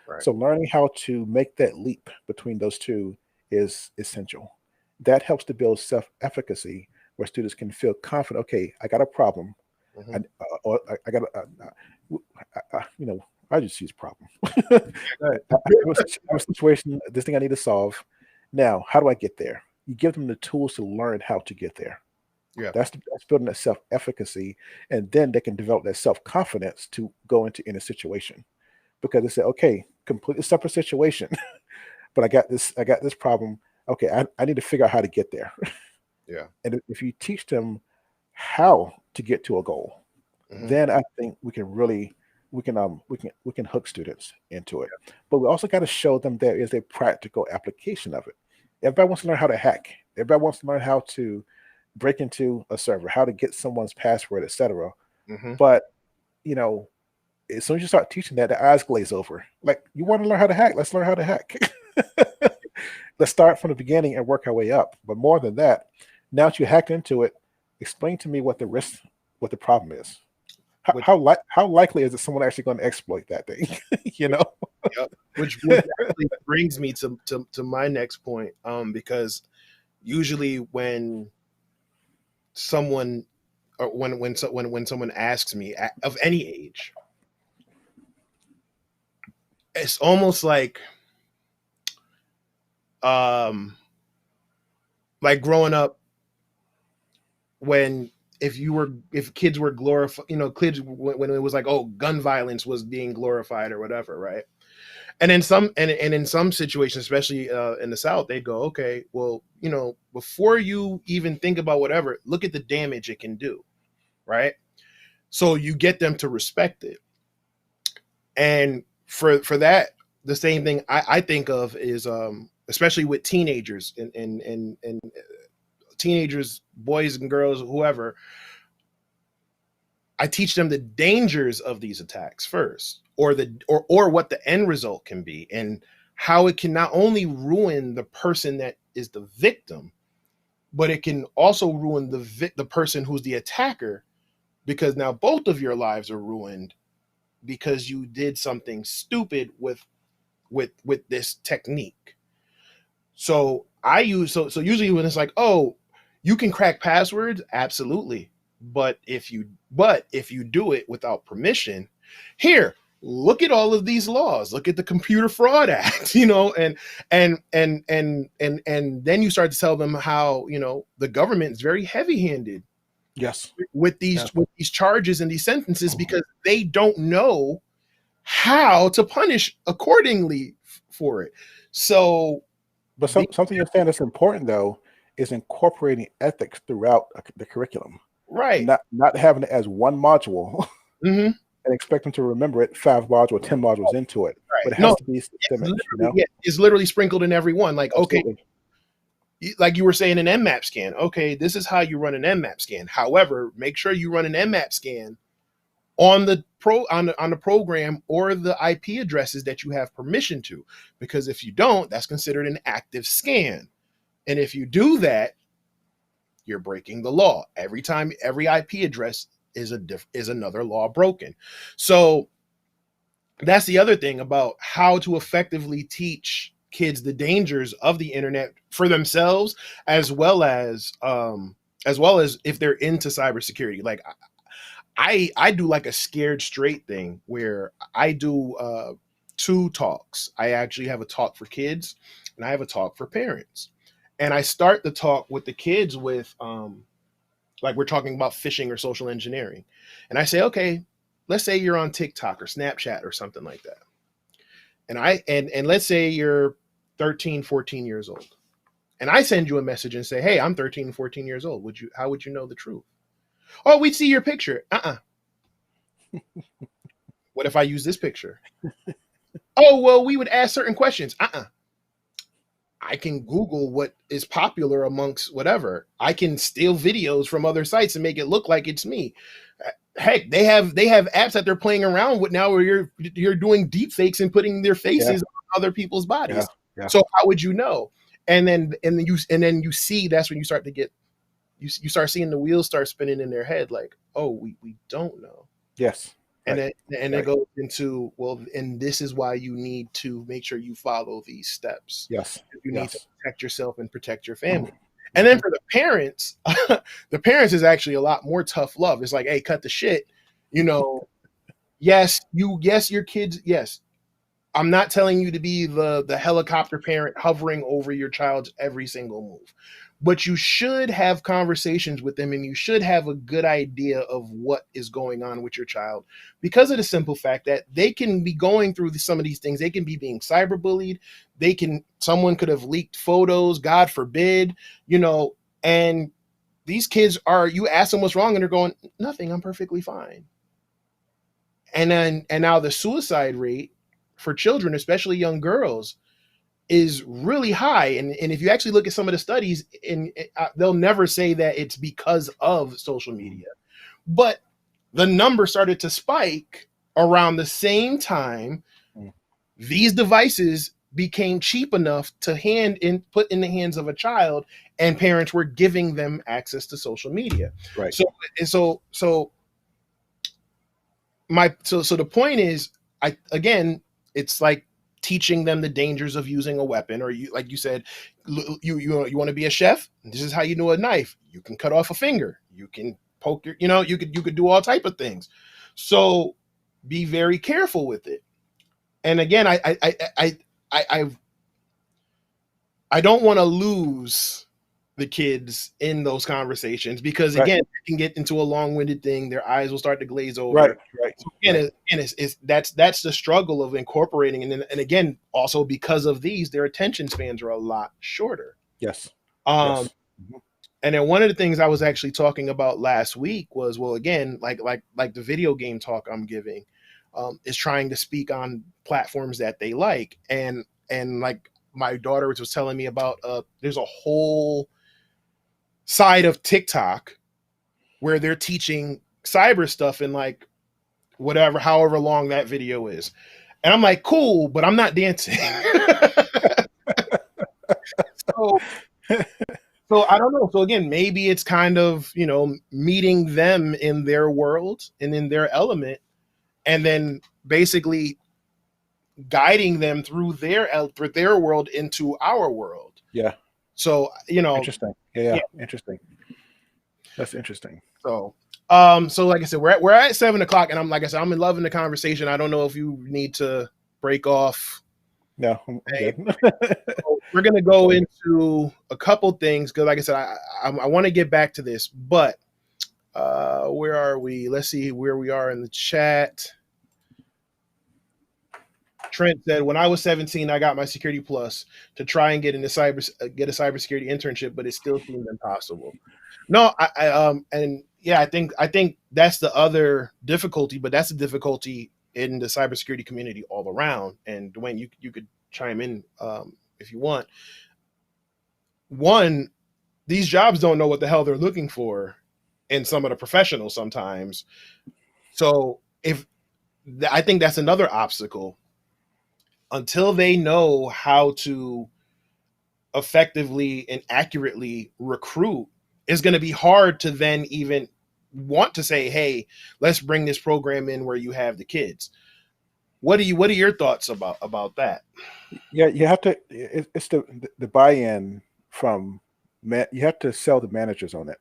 Right. So learning how to make that leap between those two is essential. That helps to build self-efficacy where students can feel confident. Okay, I got a problem. Hmm. Or I got you know, I just use problem. I Go ahead. have a situation, this thing I need to solve. Now, how do I get there? You give them the tools to learn how to get there. Yeah. That's building that self-efficacy, and then they can develop that self-confidence to go into any situation because they say, okay, completely separate situation, but I got this problem. Okay, I need to figure out how to get there. Yeah. And if you teach them how to get to a goal, Hmm. then I think we can hook students into it. But we also got to show them there is a practical application of it. Everybody wants to learn how to hack. Everybody wants to learn how to break into a server, how to get someone's password, etc. Hmm. But you know, as soon as you start teaching that, the eyes glaze over. Like, you want to learn how to hack? Let's learn how to hack. Let's start from the beginning and work our way up. But more than that, now that you hacked into it, explain to me what what the problem is. Which, How likely is it someone actually going to exploit that thing? you which, know? yep. Which actually brings me to my next point. Because usually when someone, or when someone asks me of any age, it's almost like growing up when if kids were glorified, kids when it was like, oh, gun violence was being glorified or whatever, right? And in some situations, especially in the South, they'd go, okay, well, before you even think about whatever, look at the damage it can do, right? So you get them to respect it. And for that, the same thing I think of is especially with teenagers and teenagers, boys and girls, whoever, I teach them the dangers of these attacks first, or what the end result can be, and how it can not only ruin the person that is the victim, but it can also ruin the person who's the attacker, because now both of your lives are ruined because you did something stupid with this technique. So so usually when it's like, oh, you can crack passwords, absolutely. But if you do it without permission, here, look at all of these laws. Look at the Computer Fraud Act, and then you start to tell them how, the government is very heavy-handed. Yes. With these charges and these sentences, because they don't know how to punish accordingly for it. So, but something you're saying that's important though is incorporating ethics throughout the curriculum. Right. Not having it as one module and expect them to remember it 5 modules, 10 modules into it. Right. But it has to be systemic. It's literally sprinkled in every one. Like, absolutely. Okay, like you were saying, an Nmap scan. Okay, this is how you run an Nmap scan. However, make sure you run an Nmap scan on the program or the IP addresses that you have permission to, because if you don't, that's considered an active scan. And if you do that, you're breaking the law. Every time, every IP address is another law broken. So that's the other thing about how to effectively teach kids the dangers of the internet for themselves, as well as if they're into cybersecurity. Like I do like a scared straight thing where I do 2 talks. I actually have a talk for kids and I have a talk for parents. And I start the talk with the kids with, like we're talking about phishing or social engineering. And I say, okay, let's say you're on TikTok or Snapchat or something like that. And let's say you're 13, 14 years old. And I send you a message and say, hey, I'm 13 and 14 years old. How would you know the truth? Oh, we'd see your picture. What if I use this picture? Oh, well, we would ask certain questions. I can Google what is popular amongst whatever. I can steal videos from other sites and make it look like it's me. Heck, they have apps that they're playing around with now where you're doing deep fakes and putting their faces on other people's bodies. Yeah. So how would you know? And then you see, that's when you start to get, you start seeing the wheels start spinning in their head, like, oh, we don't know. Yes. And right. then it goes into, well, and this is why you need to make sure you follow these steps. Yes. You need to protect yourself and protect your family. And then for the parents, the parents is actually a lot more tough love. It's like, hey, cut the shit. Yes, your kids, yes. I'm not telling you to be the helicopter parent hovering over your child's every single move. But you should have conversations with them and you should have a good idea of what is going on with your child, because of the simple fact that they can be going through some of these things. They can be being cyberbullied. Someone could have leaked photos, God forbid, and these kids you ask them what's wrong and they're going, nothing, I'm perfectly fine. And now the suicide rate for children, especially young girls, is really high. And if you actually look at some of the studies, they'll never say that it's because of social media, but the number started to spike around the same time these devices became cheap enough to put in the hands of a child, and parents were giving them access to social media. Right. So the point is, it's like teaching them the dangers of using a weapon, or like you said, you want to be a chef. This is how you know a knife. You can cut off a finger. You can poke you could do all type of things. So be very careful with it. And again, I don't want to lose the kids in those conversations because Right. again, it can get into a long-winded thing. Their eyes will start to glaze Right. over. Right. So again, Right. that's the struggle of incorporating, and again, also because of these, their attention spans are a lot shorter. Yes. Um, Yes. Mhm. and then one of the things I was actually talking about last week was, well, again, like the video game talk I'm giving, is trying to speak on platforms that they like, and like my daughter was telling me about, there's a whole side of TikTok where they're teaching cyber stuff in like whatever, however long that video is, and I'm like, cool, but I'm not dancing. so So I don't know. So again, maybe it's kind of, meeting them in their world and in their element, and then basically guiding them through their world into our world. Yeah. So, Interesting. Yeah. yeah. Interesting. That's interesting. So, so like I said, we're at 7 o'clock, and like I said, I'm in loving the conversation. I don't know if you need to break off. No, I'm Hey, good. we're gonna go into a couple things because, like I said, I want to get back to this, but where are we? Let's see where we are in the chat. Trent said, "When I was 17, I got my Security Plus to try and get a cybersecurity internship, but it still seemed impossible." No, and yeah, I think that's the other difficulty, but that's the difficulty in the cybersecurity community all around. And Duane, you could chime in, if you want. One, these jobs don't know what the hell they're looking for in some of the professionals sometimes. So if I think that's another obstacle until they know how to effectively and accurately recruit, it's going to be hard to then even want to say, hey, let's bring this program in where you have the kids. What are your thoughts about that? Yeah, you have to. It's the buy-in from you have to sell the managers on it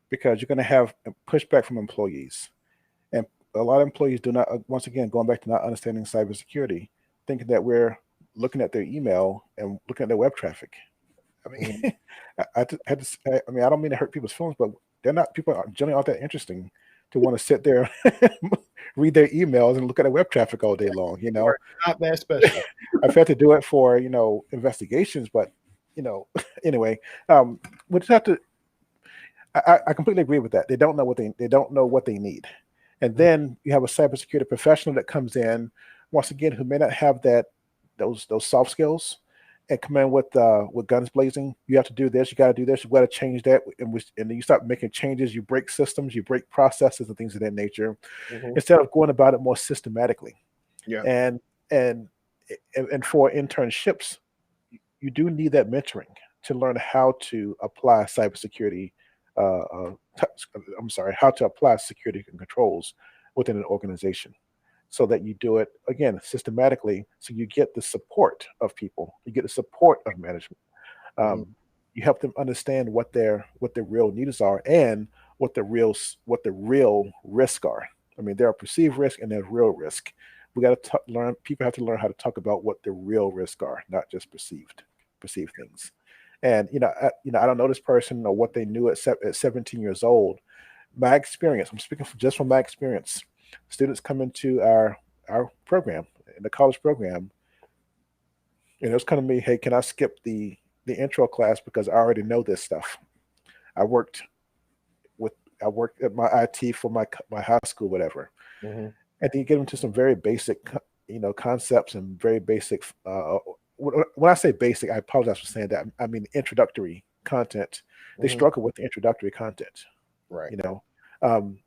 because you're going to have pushback from employees, and a lot of employees do not. Once again, going back to not understanding cybersecurity, thinking that we're looking at their email and looking at their web traffic. I Mhm. mean, had to. I mean, I don't mean to hurt people's feelings, but they're not. People are generally aren't that interesting to want to sit there, read their emails, and look at their web traffic all day long. You are not that special. I've had to do it for investigations, but anyway, we just have to. I completely agree with that. They don't know they don't know what they need, and then you have a cybersecurity professional that comes in once again who may not have those soft skills, and come in with guns blazing. You have to do this. You got to do this. You got to change that, and then you start making changes. You break systems. You break processes and things of that nature, Mhm. instead of going about it more systematically. Yeah. And and and for internships, you do need that mentoring to learn how to apply cybersecurity. I'm sorry, how to apply security controls within an organization, so that you do it again systematically. So you get the support of people, you get the support of management. Mhm. Um, you help them understand what their real needs are and what the real risks are. I mean, there are perceived risk and there's real risk. We got to learn. People have to learn how to talk about what the real risks are, not just perceived things. And I don't know this person or what they knew at 17 years old. My experience, I'm speaking just from my experience. Students come into our program, in the college program, and it was kind of me, hey, can I skip the intro class because I already know this stuff. I worked with I worked at my IT for my high school, whatever. Mhm. And then you get into some very basic, concepts and very basic. When I say basic, I apologize for saying that. I mean introductory content. They Mhm. struggle with the introductory content. Right. You know,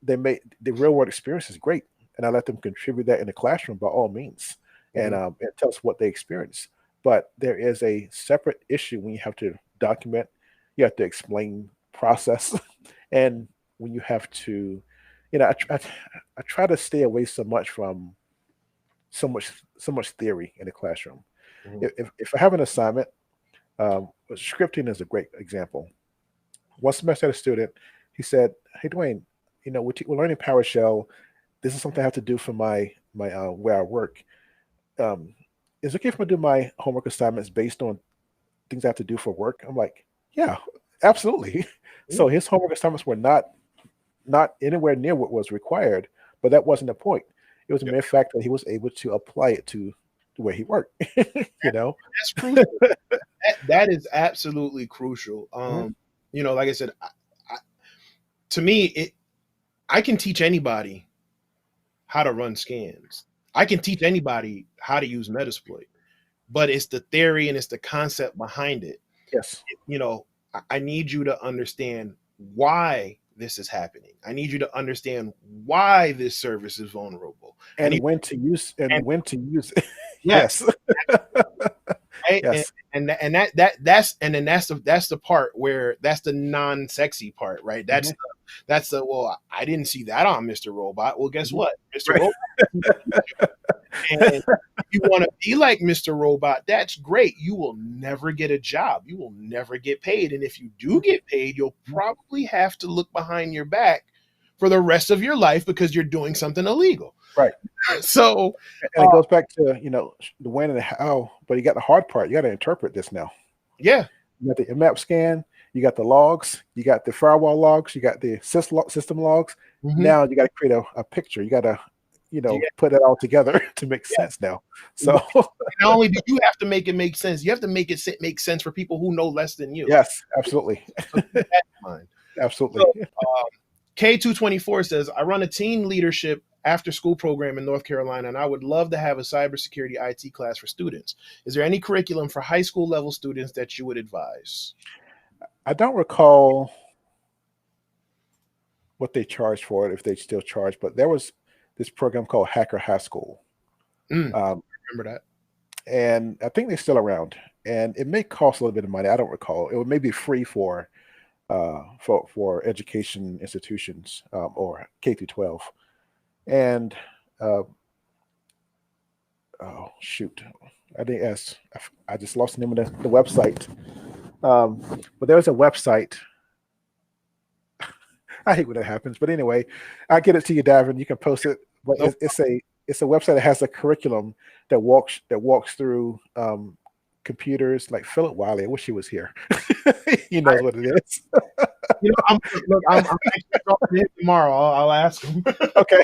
they may the real world experience is great, and I let them contribute that in the classroom by all means, and Mhm. it tells what they experience. But there is a separate issue when you have to document, you have to explain process, and when you have to, I try to stay away so much from so much theory in the classroom. Mhm. If I have an assignment, scripting is a great example. One semester, I had a student. He said, "Hey, Duane, we're learning PowerShell. This is something I have to do for my where I work. is it okay if I do my homework assignments based on things I have to do for work? I'm like, yeah, absolutely. So his homework assignments were not anywhere near what was required, but that wasn't the point. It was a mere fact that he was able to apply it to the way he worked. That's crucial. that is absolutely crucial. Like I said, to me, I can teach anybody how to run scans. I can teach anybody how to use Metasploit, but it's the theory and it's the concept behind it. Yes. I need you to understand why this is happening. I need you to understand why this service is vulnerable and when to use when to use it. Yes. Right? Yes. And that's the part where that's the non-sexy part, right? That's well, I didn't see that on Mr. Robot. Well, guess what? Mr. Robot. And you want to be like Mr. Robot, that's great. You will never get a job. You will never get paid. And if you do get paid, you'll probably have to look behind your back for the rest of your life because you're doing something illegal. Right. So and it goes back to the when and the how, but you got the hard part. You got to interpret this now. Yeah. You got the map scan, you got the logs, you got the firewall logs, you got the system logs. Now you got to create a picture. You got to put it all together to make sense now. So not only do you have to make it make sense, you have to make it make sense for people who know less than you. Yes, absolutely. Absolutely. So, K224 says, I run a teen leadership after school program in North Carolina, and I would love to have a cybersecurity IT class for students. Is there any curriculum for high school level students that you would advise? I don't recall what they charged for it, if they still charge, but there was this program called Hacker High School. I remember that. And I think they're still around. And it may cost a little bit of money. I don't recall. It may be free for education institutions or K through 12. And oh shoot, I just lost the name of the website. But there's a website. I hate when that happens, but anyway, I'll get it to you, Davin. You can post it. But it's a website that has a curriculum that walks through computers. Like Philip Wiley, I wish he was here. He knows what it is. I'm actually talking to him tomorrow. I'll ask him. Okay.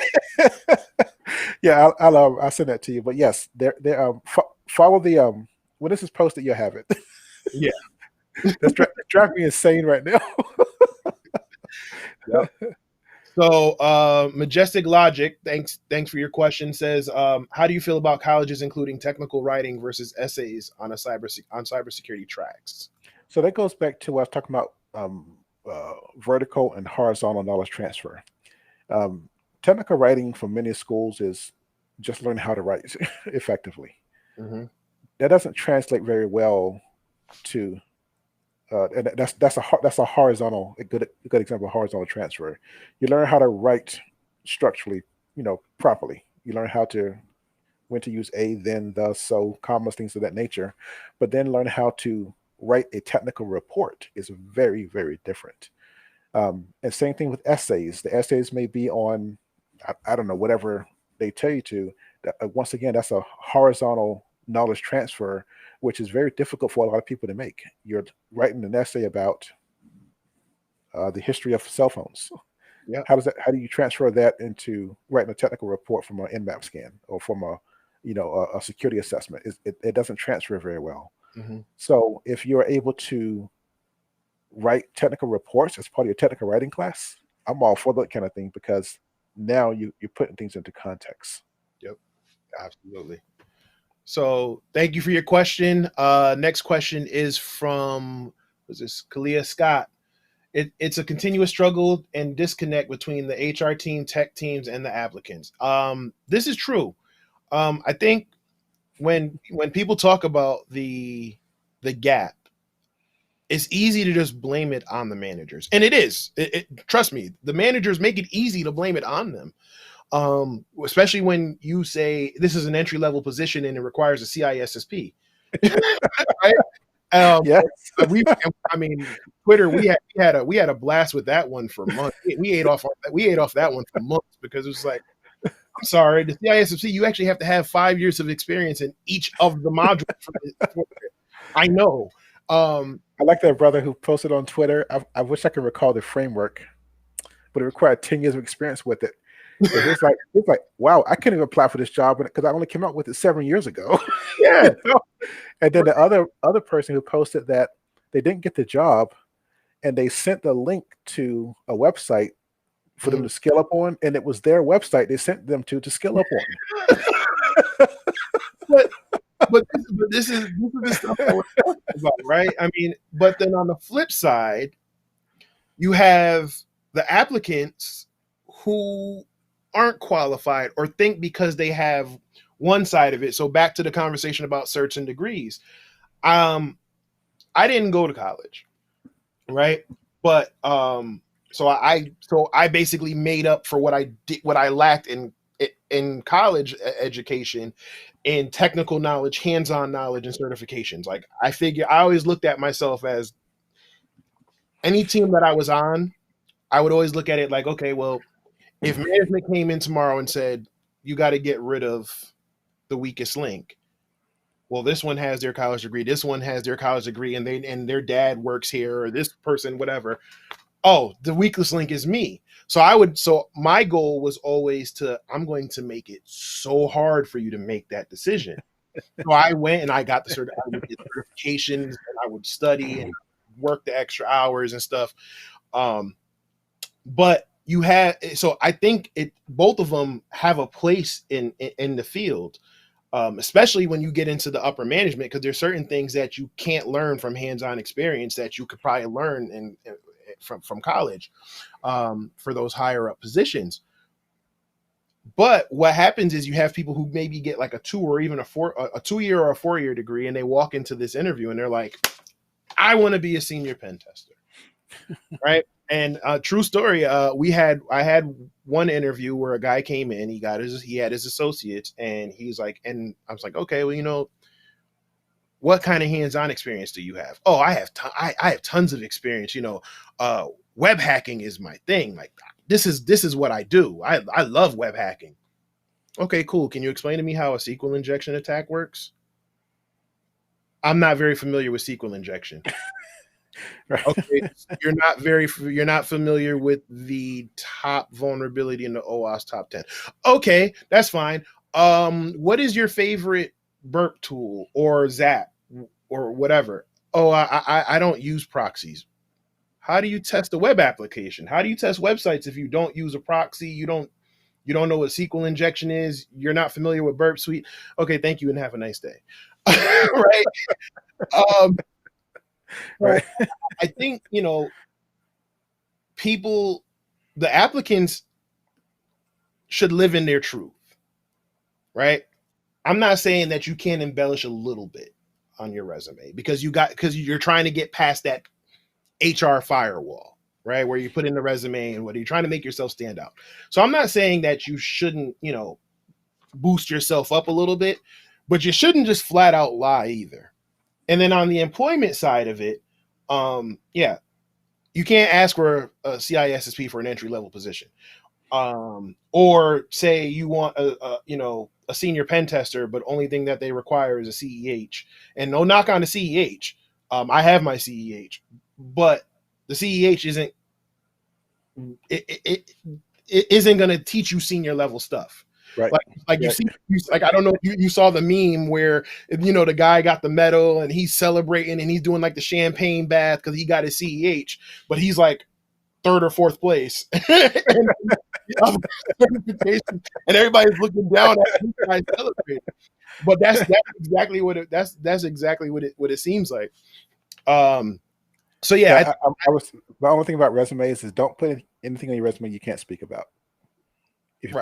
Yeah, I'll send that to you. But yes, they follow the when this is posted, you'll have it. Yeah, that's driving me insane right now. Yep. So Majestic Logic, thanks for your question, says, how do you feel about colleges including technical writing versus essays on cybersecurity tracks? So that goes back to what I was talking about, vertical and horizontal knowledge transfer. Technical writing for many schools is just learning how to write effectively. That doesn't translate very well to and that's a horizontal, a good example of horizontal transfer. You learn how to write structurally, properly. You learn when to use a, then, thus, so, commas, things of that nature. But then learn how to write a technical report is very, very different. And same thing with essays. The essays may be on, I don't know, whatever they tell you to. Once again, that's a horizontal knowledge transfer, which is very difficult for a lot of people to make. You're writing an essay about the history of cell phones. Yeah. How do you transfer that into writing a technical report from an Nmap scan or from a security assessment? It doesn't transfer very well. So if you're able to write technical reports as part of your technical writing class, I'm all for that kind of thing, because now you're putting things into context. Yep, absolutely. So thank you for your question. Next question is from, Kalia Scott. It's a continuous struggle and disconnect between the HR team, tech teams, and the applicants. This is true. I think when people talk about the gap, it's easy to just blame it on the managers. And it is. Trust me, the managers make it easy to blame it on them. Especially when you say this is an entry-level position and it requires a CISSP. Right? Yes. Twitter, we had a blast with that one for months. We ate off that one for months, because it was like, I'm sorry, the CISSP, you actually have to have 5 years of experience in each of the modules. I know. I like that brother who posted on Twitter. I wish I could recall the framework, but it required 10 years of experience with it. He was like, wow, I couldn't even apply for this job because I only came out with it 7 years ago. Yeah. You know? And then the other person who posted that they didn't get the job, and they sent the link to a website for them to skill up on, and it was their website they sent them to skill up on. but this is the stuff that we're talking about, right? I mean, but then on the flip side, you have the applicants who aren't qualified or think because they have one side of it. So back to the conversation about certs and degrees. I didn't go to college, right? But so I basically made up for what I lacked in college education, in technical knowledge, hands-on knowledge, and certifications. Like I always looked at myself as, any team that I was on, I would always look at it like, okay, well, if management came in tomorrow and said, you got to get rid of the weakest link, well, this one has their college degree, this one has their college degree, and their dad works here, or this person, whatever. Oh, the weakest link is me. So my goal was always I'm going to make it so hard for you to make that decision. So I went and I got I would get certifications, and I would study and work the extra hours and stuff. But I think both of them have a place in the field. Especially when you get into the upper management, because there's certain things that you can't learn from hands-on experience that you could probably learn from college, for those higher up positions. But what happens is you have people who maybe get like a 2 or even a 2-year or a 4-year degree, and they walk into this interview and they're like, I want to be a senior pen tester. Right. And true story. I had one interview where a guy came in, he had his associates, and he's like, and I was like, okay, well, what kind of hands-on experience do you have? Oh, I have tons of experience. Web hacking is my thing. Like, this is what I do. I love web hacking. Okay, cool. Can you explain to me how a SQL injection attack works? I'm not very familiar with SQL injection. Right. Okay, you're not familiar with the top vulnerability in the OWASP top 10. Okay, that's fine. What is your favorite burp tool or Zap or whatever? Oh, I don't use proxies. How do you test a web application? How do you test websites if you don't use a proxy? You don't know what SQL injection is. You're not familiar with Burp Suite. Okay, thank you and have a nice day. Right. Right. I think, the applicants should live in their truth, right? I'm not saying that you can't embellish a little bit on your resume because you're trying to get past that HR firewall, right? Where you put in the resume and what you're trying to make yourself stand out. So I'm not saying that you shouldn't, boost yourself up a little bit, but you shouldn't just flat out lie either. And then on the employment side of it, you can't ask for a CISSP for an entry level position, or say you want a senior pen tester, but only thing that they require is a CEH. And no knock on the CEH. I have my CEH, but the CEH isn't going to teach you senior level stuff. Right. Like I don't know if you saw the meme where, the guy got the medal and he's celebrating and he's doing like the champagne bath because he got his CEH, but he's like 3rd or 4th place. and everybody's looking down at him guys celebrating. But that's exactly what it seems like. So yeah, the only thing about resumes is don't put anything on your resume you can't speak about. If you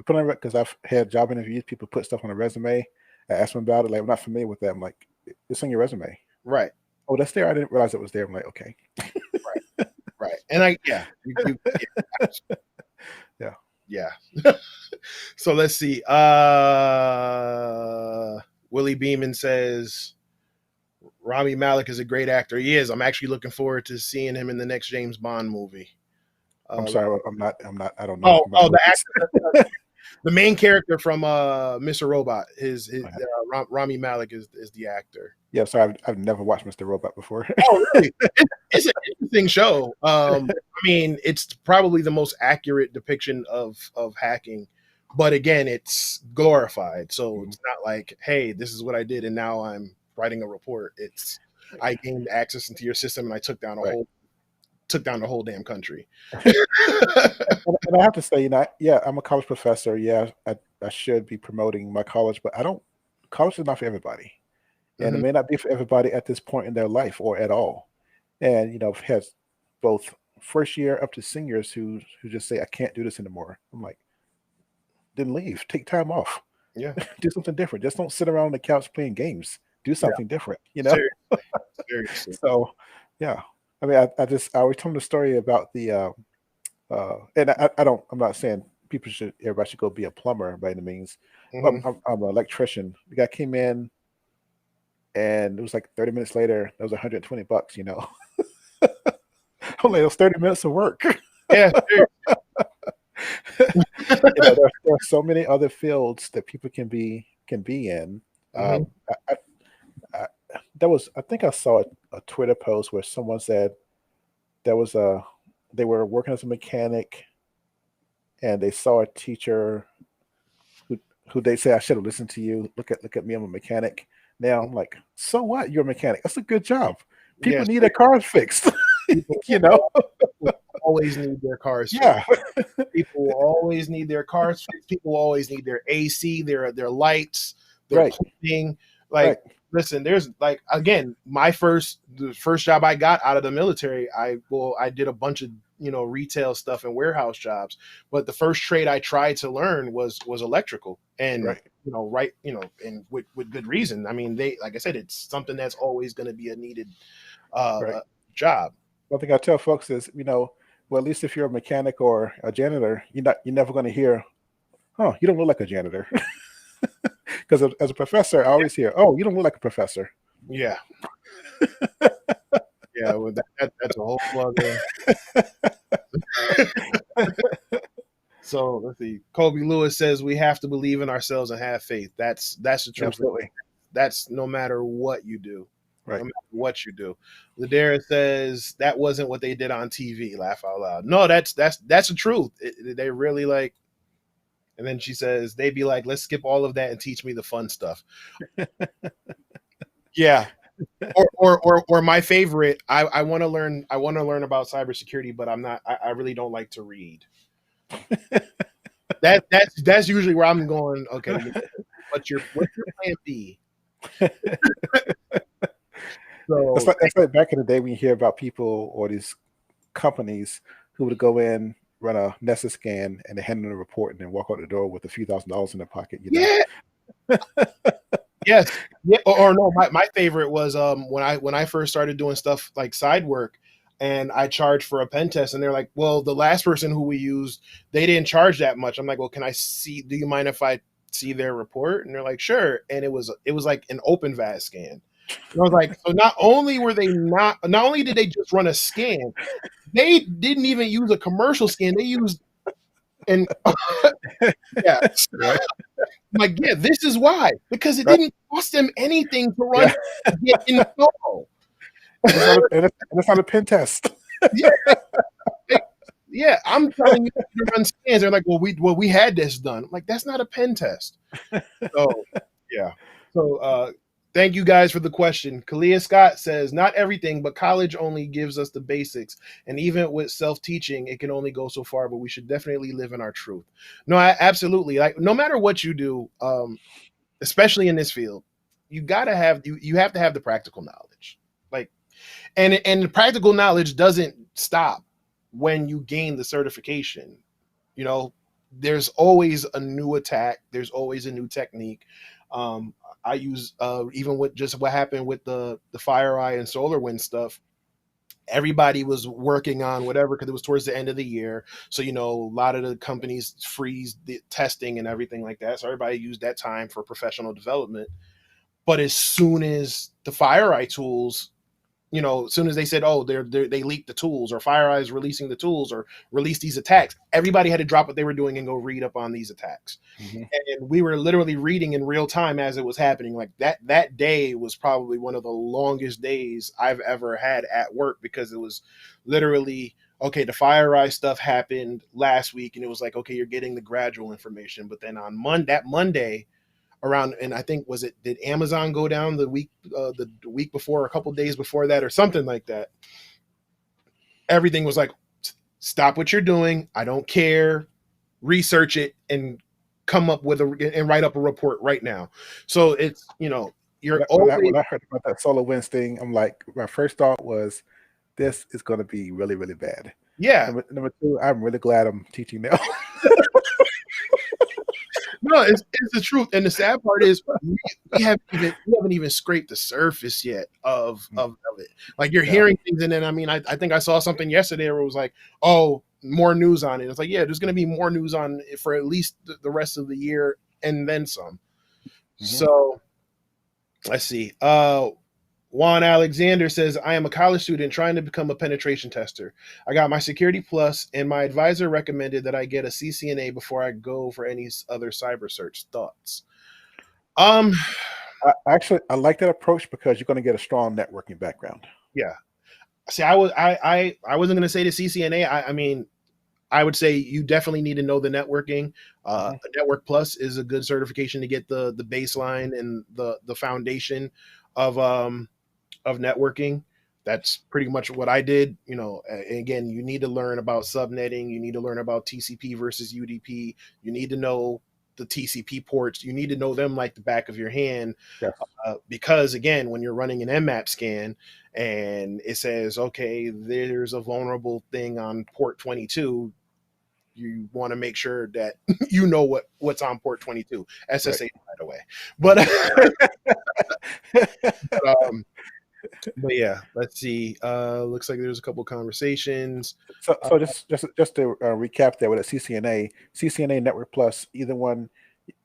put in because I've had job interviews, people put stuff on a resume. I ask them about it, like, I'm not familiar with that. I'm like, it's on your resume, right? Oh, that's there. I didn't realize it was there. I'm like, okay, right. And yeah. So let's see. Willie Beeman says Rami Malek is a great actor. He is. I'm actually looking forward to seeing him in the next James Bond movie. I'm sorry, I'm not. I don't know. The actor. The main character from Mr. Robot, Rami Malek is the actor. Yeah, so I've never watched Mr. Robot before. Oh, really? It's an interesting show. I mean, it's probably the most accurate depiction of hacking, but again, it's glorified. So it's not like, hey, this is what I did, and now I'm writing a report. It's I gained access into your system, and I took down the whole damn country. And I have to say, yeah, I'm a college professor. Yeah, I should be promoting my college, but I don't. College is not for everybody. And it may not be for everybody at this point in their life or at all. And I've had both first year up to seniors who just say, I can't do this anymore. I'm like, then leave, take time off. Yeah. Do something different. Just don't sit around on the couch playing games. Do something different, Seriously. So yeah. I mean, I always tell them the story about the and I'm not saying everybody should go be a plumber by any means. I'm an electrician. The guy came in, and it was like 30 minutes later, that was $120, I'm like, it was 30 minutes of work. Yeah. There are so many other fields that people can be in. I think I saw a Twitter post where someone said they were working as a mechanic, and they saw a teacher who they say, I should have listened to you. Look at me, I'm a mechanic. Now I'm like, so what? You're a mechanic. That's a good job. People need their cars fixed. People always need their cars fixed. Yeah. People always need their cars fixed. People always need their AC, their lights, their plumbing. Listen, there's again, the first job I got out of the military, I did a bunch of retail stuff and warehouse jobs, but the first trade I tried to learn was electrical, and and with good reason. I mean, like I said, it's something that's always going to be a needed job. One thing I tell folks is, well, at least if you're a mechanic or a janitor, you're never going to hear, oh, you don't look like a janitor. Because as a professor, I always hear, oh, you don't look like a professor. Yeah. Yeah, well, that's a whole other. So let's see. Kobe Lewis says we have to believe in ourselves and have faith. That's the truth. Absolutely. That's no matter what you do. Right. No matter what you do. Ladera says that wasn't what they did on TV. Laugh out loud. No, that's the truth. They really like. And then she says they'd be like, let's skip all of that and teach me the fun stuff. Yeah. Or my favorite, I want to learn about cybersecurity, but I really don't like to read. That's usually where I'm going. Okay, what's your plan B? So that's like back in the day when you hear about people or these companies who would go in, run a Nessus scan, and they hand in a report and then walk out the door with a few $1,000s in their pocket. Yeah. Yes. Yeah. Or no, my favorite was when I first started doing stuff like side work, and I charged for a pen test, and they're like, well, the last person who we used, they didn't charge that much. I'm like, well, can I see? Do you mind if I see their report? And they're like, sure. And it was like an open VAS scan. And I was like, so not only did they just run a scan, they didn't even use a commercial scan. They used and yeah. Right. I'm like, yeah, this is why. Because it didn't cost them anything to run get info. And it's not a pen test. Yeah, I'm telling you to run scans. They're like, well, we had this done. I'm like, that's not a pen test. So yeah. So thank you guys for the question. Kalia Scott says, not everything, but college only gives us the basics. And even with self-teaching, it can only go so far, but we should definitely live in our truth. No, absolutely. Like, no matter what you do, especially in this field, you have to have the practical knowledge. Like, and the practical knowledge doesn't stop when you gain the certification. There's always a new attack. There's always a new technique. I use even with just what happened with the FireEye and SolarWinds stuff. Everybody was working on whatever because it was towards the end of the year. So, a lot of the companies freeze the testing and everything like that. So everybody used that time for professional development. But as soon as the FireEye tools as soon as they said, oh, they leaked the tools, or FireEye's releasing the tools, or released these attacks, everybody had to drop what they were doing and go read up on these attacks. Mhm. And we were literally reading in real time as it was happening. Like that day was probably one of the longest days I've ever had at work, because it was literally, okay, the FireEye stuff happened last week, and it was like, okay, you're getting the gradual information. But then on Monday around, and I think, did Amazon go down the week before, a couple days before that, or something like that? Everything was like, stop what you're doing. I don't care. Research it and come up with and write up a report right now. So it's, you're always. When I heard about that SolarWinds thing, I'm like, my first thought was, this is going to be really, really bad. Yeah. Number two, I'm really glad I'm teaching now. No, it's the truth. And the sad part is we haven't even scraped the surface yet of it. Like, you're hearing things, and then I think I saw something yesterday where it was like, oh, more news on it. It's like, yeah, there's going to be more news on it for at least the rest of the year, and then some. Mm-hmm. So let's see. Juan Alexander says, I am a college student trying to become a penetration tester. I got my Security Plus, and my advisor recommended that I get a CCNA before I go for any other cyber search. Thoughts? I like that approach, because you're going to get a strong networking background. Yeah. See, I wasn't going to say the CCNA. I would say you definitely need to know the networking. A Network Plus is a good certification to get the baseline and the foundation of networking. That's pretty much what I did. Again, you need to learn about subnetting. You need to learn about TCP versus UDP. You need to know the TCP ports. You need to know them like the back of your hand. Yes. Because again, when you're running an Nmap scan and it says, okay, there's a vulnerable thing on port 22, you want to make sure that you know what's on port 22. SSH, right, by the way. But yeah, let's see. Looks like there's a couple conversations. So just to recap there, with a CCNA, Network Plus, either one,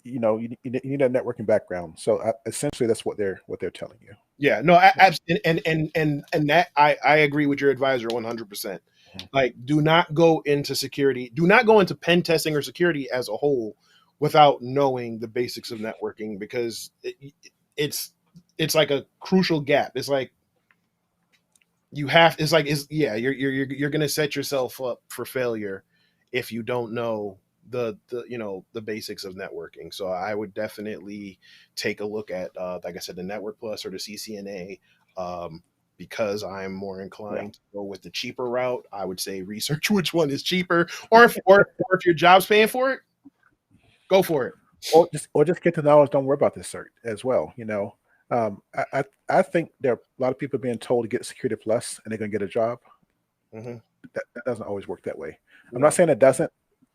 you need a networking background. So essentially, that's what they're telling you. Yeah, no, and that I agree with your advisor 100%. Like, do not go into security. Do not go into pen testing or security as a whole without knowing the basics of networking, because it's like a crucial gap. It's like you're going to set yourself up for failure if you don't know the basics of networking. So I would definitely take a look at, like I said, the Network Plus or the CCNA. Because I'm more inclined to go with the cheaper route, I would say research which one is cheaper, or if your job's paying for it, go for it. Or just get the knowledge. Don't worry about this cert as well. I think there are a lot of people being told to get Security Plus and they're going to get a job. Mm-hmm. That doesn't always work that way. I'm not saying it doesn't.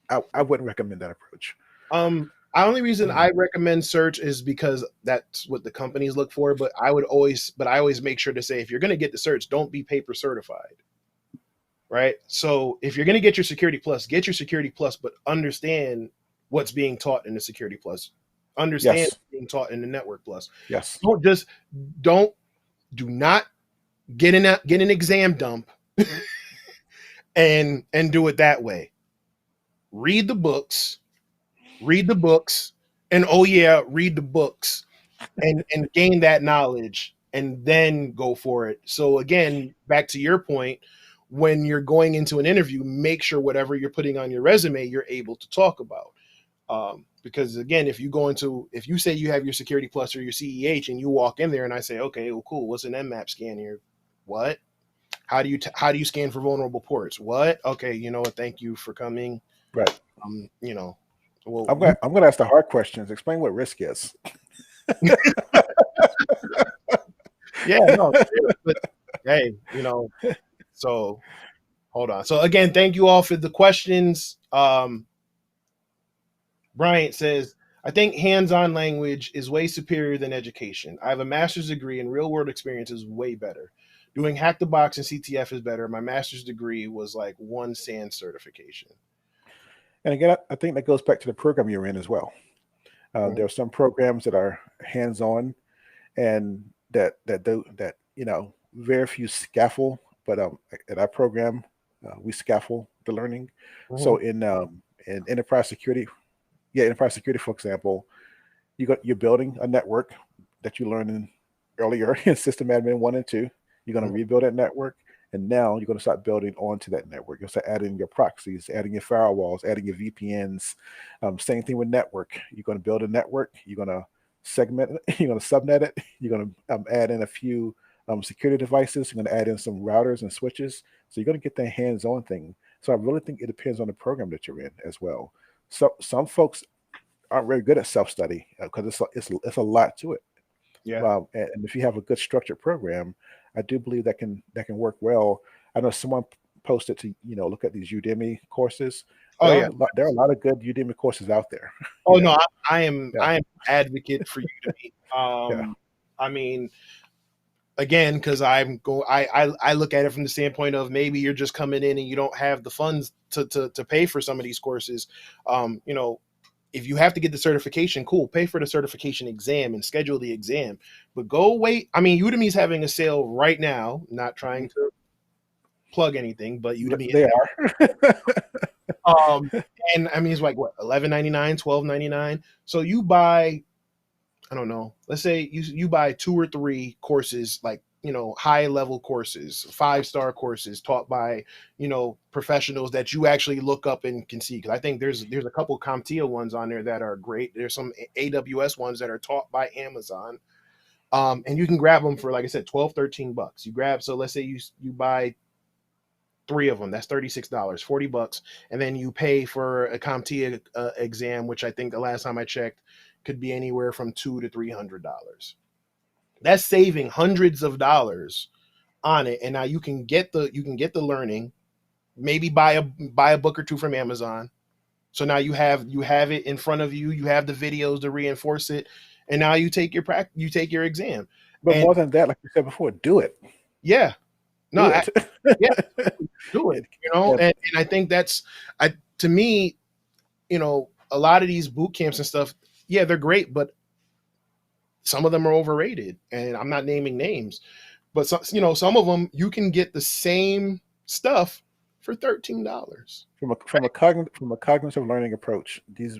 I wouldn't recommend that approach. The only reason I recommend Certs is because that's what the companies look for. But I always make sure to say, if you're going to get the Certs, don't be paper certified. Right. So if you're going to get your Security Plus, get your Security Plus, but understand what's being taught in the Security Plus. Understand what's being taught in the Network Plus. Yes. Do not get an exam dump and do it that way. Read the books, and read the books and gain that knowledge, and then go for it. So again, back to your point, when you're going into an interview, make sure whatever you're putting on your resume, you're able to talk about. Because again, if you say you have your Security Plus or your CEH and you walk in there and I say, okay, well, cool, what's an Nmap scan here? What? How do you scan for vulnerable ports? What? Okay, you know what? Thank you for coming. Right. Well, I'm going to ask the hard questions. Explain what risk is. Yeah, no, but hey, so hold on. So again, thank you all for the questions. Bryant says, I think hands-on language is way superior than education. I have a master's degree and real-world experience is way better. Doing Hack the Box and CTF is better. My master's degree was like one SANS certification. And again, I think that goes back to the program you're in as well. There are some programs that are hands-on, and that very few scaffold, but at our program, we scaffold the learning. So in enterprise security, enterprise security, for example, you're building a network that you learned earlier in system admin 1 and 2. You're going to rebuild that network, and now you're going to start building onto that network. You'll start adding your proxies, adding your firewalls, adding your VPNs. Same thing with network. You're going to build a network. You're going to segment it. You're going to subnet it. You're going to add in a few security devices. You're going to add in some routers and switches. So you're going to get that hands-on thing. So I really think it depends on the program that you're in as well. So some folks aren't very good at self-study because it's a lot to it. Yeah. And if you have a good structured program, I do believe that can work well. I know someone posted to look at these Udemy courses. There are a lot of good Udemy courses out there. Oh no, I am advocate for Udemy. I mean, again, because I look at it from the standpoint of maybe you're just coming in and you don't have the funds to pay for some of these courses. If you have to get the certification, cool, pay for the certification exam and schedule the exam. But go wait. I mean, Udemy's having a sale right now. Not trying to plug anything, but Udemy. They are. And I mean, it's like what, $11.99, $12.99. So you buy, I don't know, let's say you buy 2 or 3 courses, like, high level courses, 5-star courses taught by, professionals that you actually look up and can see. Cause I think there's a couple CompTIA ones on there that are great. There's some AWS ones that are taught by Amazon. And you can grab them for, like I said, $12-13. You grab, so let's say you buy 3 of them, that's $36, $40, and then you pay for a CompTIA exam, which I think the last time I checked could be anywhere from $200 to $300. That's saving hundreds of dollars on it, and now you can get the learning. Maybe buy a book or 2 from Amazon. So now you have it in front of you. You have the videos to reinforce it, and now you take your exam. But more than that, like you said before, do it. Yeah. No, do it. Do it. And I think that's, to me, a lot of these boot camps and stuff, yeah, they're great, but some of them are overrated. And I'm not naming names, but some of them you can get the same stuff for $13. From a cognitive learning approach, these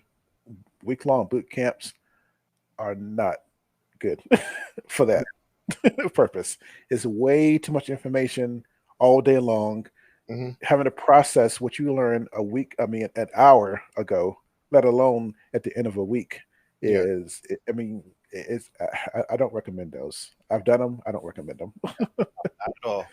week-long boot camps are not good for that purpose. It's way too much information all day long. Having to process what you learned an hour ago, let alone at the end of a week, I don't recommend those. I've done them. I don't recommend them. Not at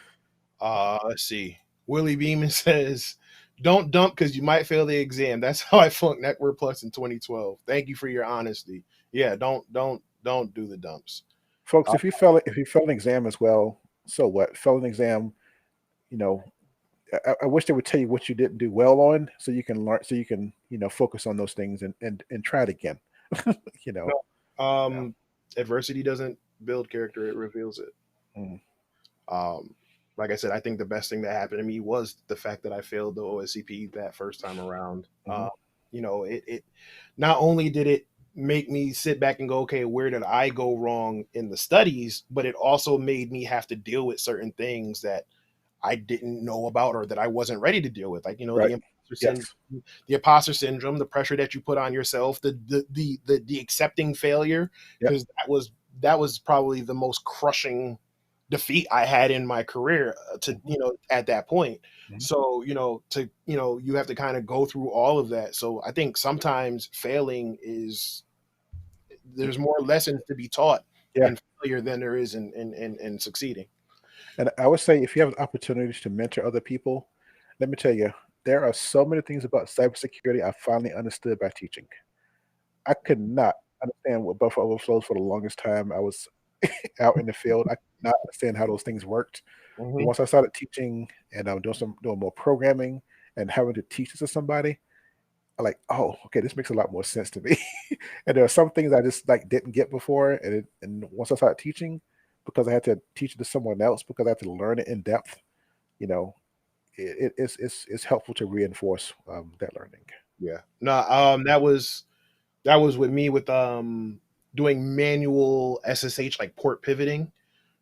all. Let's see. Willie Beeman says, "Don't dump because you might fail the exam. That's how I flunked Network Plus in 2012. Thank you for your honesty. Yeah, don't do the dumps, folks. If you fail an exam as well, so what? Fail an exam, I wish they would tell you what you didn't do well on, so you can learn, so you can focus on those things and try it again. Adversity doesn't build character; it reveals it. Like I said, I think the best thing that happened to me was the fact that I failed the OSCP that first time around. It not only did it make me sit back and go, okay, where did I go wrong in the studies, but it also made me have to deal with certain things that I didn't know about or that I wasn't ready to deal with, like the imposter syndrome, the pressure that you put on yourself, the accepting failure, because that was probably the most crushing defeat I had in my career at that point. So you have to kind of go through all of that. So I think sometimes failing there's more lessons to be taught in failure than there is in succeeding. And I would say, if you have opportunities to mentor other people, let me tell you, there are so many things about cybersecurity I finally understood by teaching. I could not understand what buffer overflows for the longest time. I was out in the field. I could not understand how those things worked. Once I started teaching and doing more programming and having to teach this to somebody, I'm like, oh, okay, this makes a lot more sense to me. And there are some things I just didn't get before, and once I started teaching, because I had to teach it to someone else, because I had to learn it in depth, it's helpful to reinforce that learning. Yeah. No, that was with me with doing manual SSH, like port pivoting,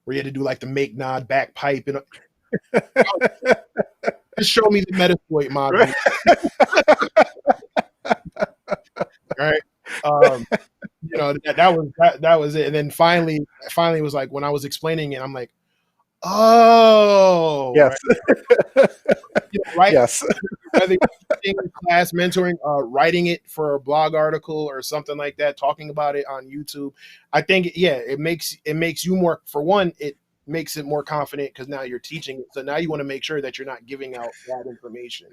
where you had to do like the make nod back pipe and just show me the Metasploit module. Right. That was it. And then finally it was like when I was explaining it, I'm like, oh, yes, right. Right. yes. Whether you're teaching class mentoring, writing it for a blog article or something like that, talking about it on YouTube, I think it makes you more. For one, it makes it more confident because now you're teaching it. So now you want to make sure that you're not giving out bad information.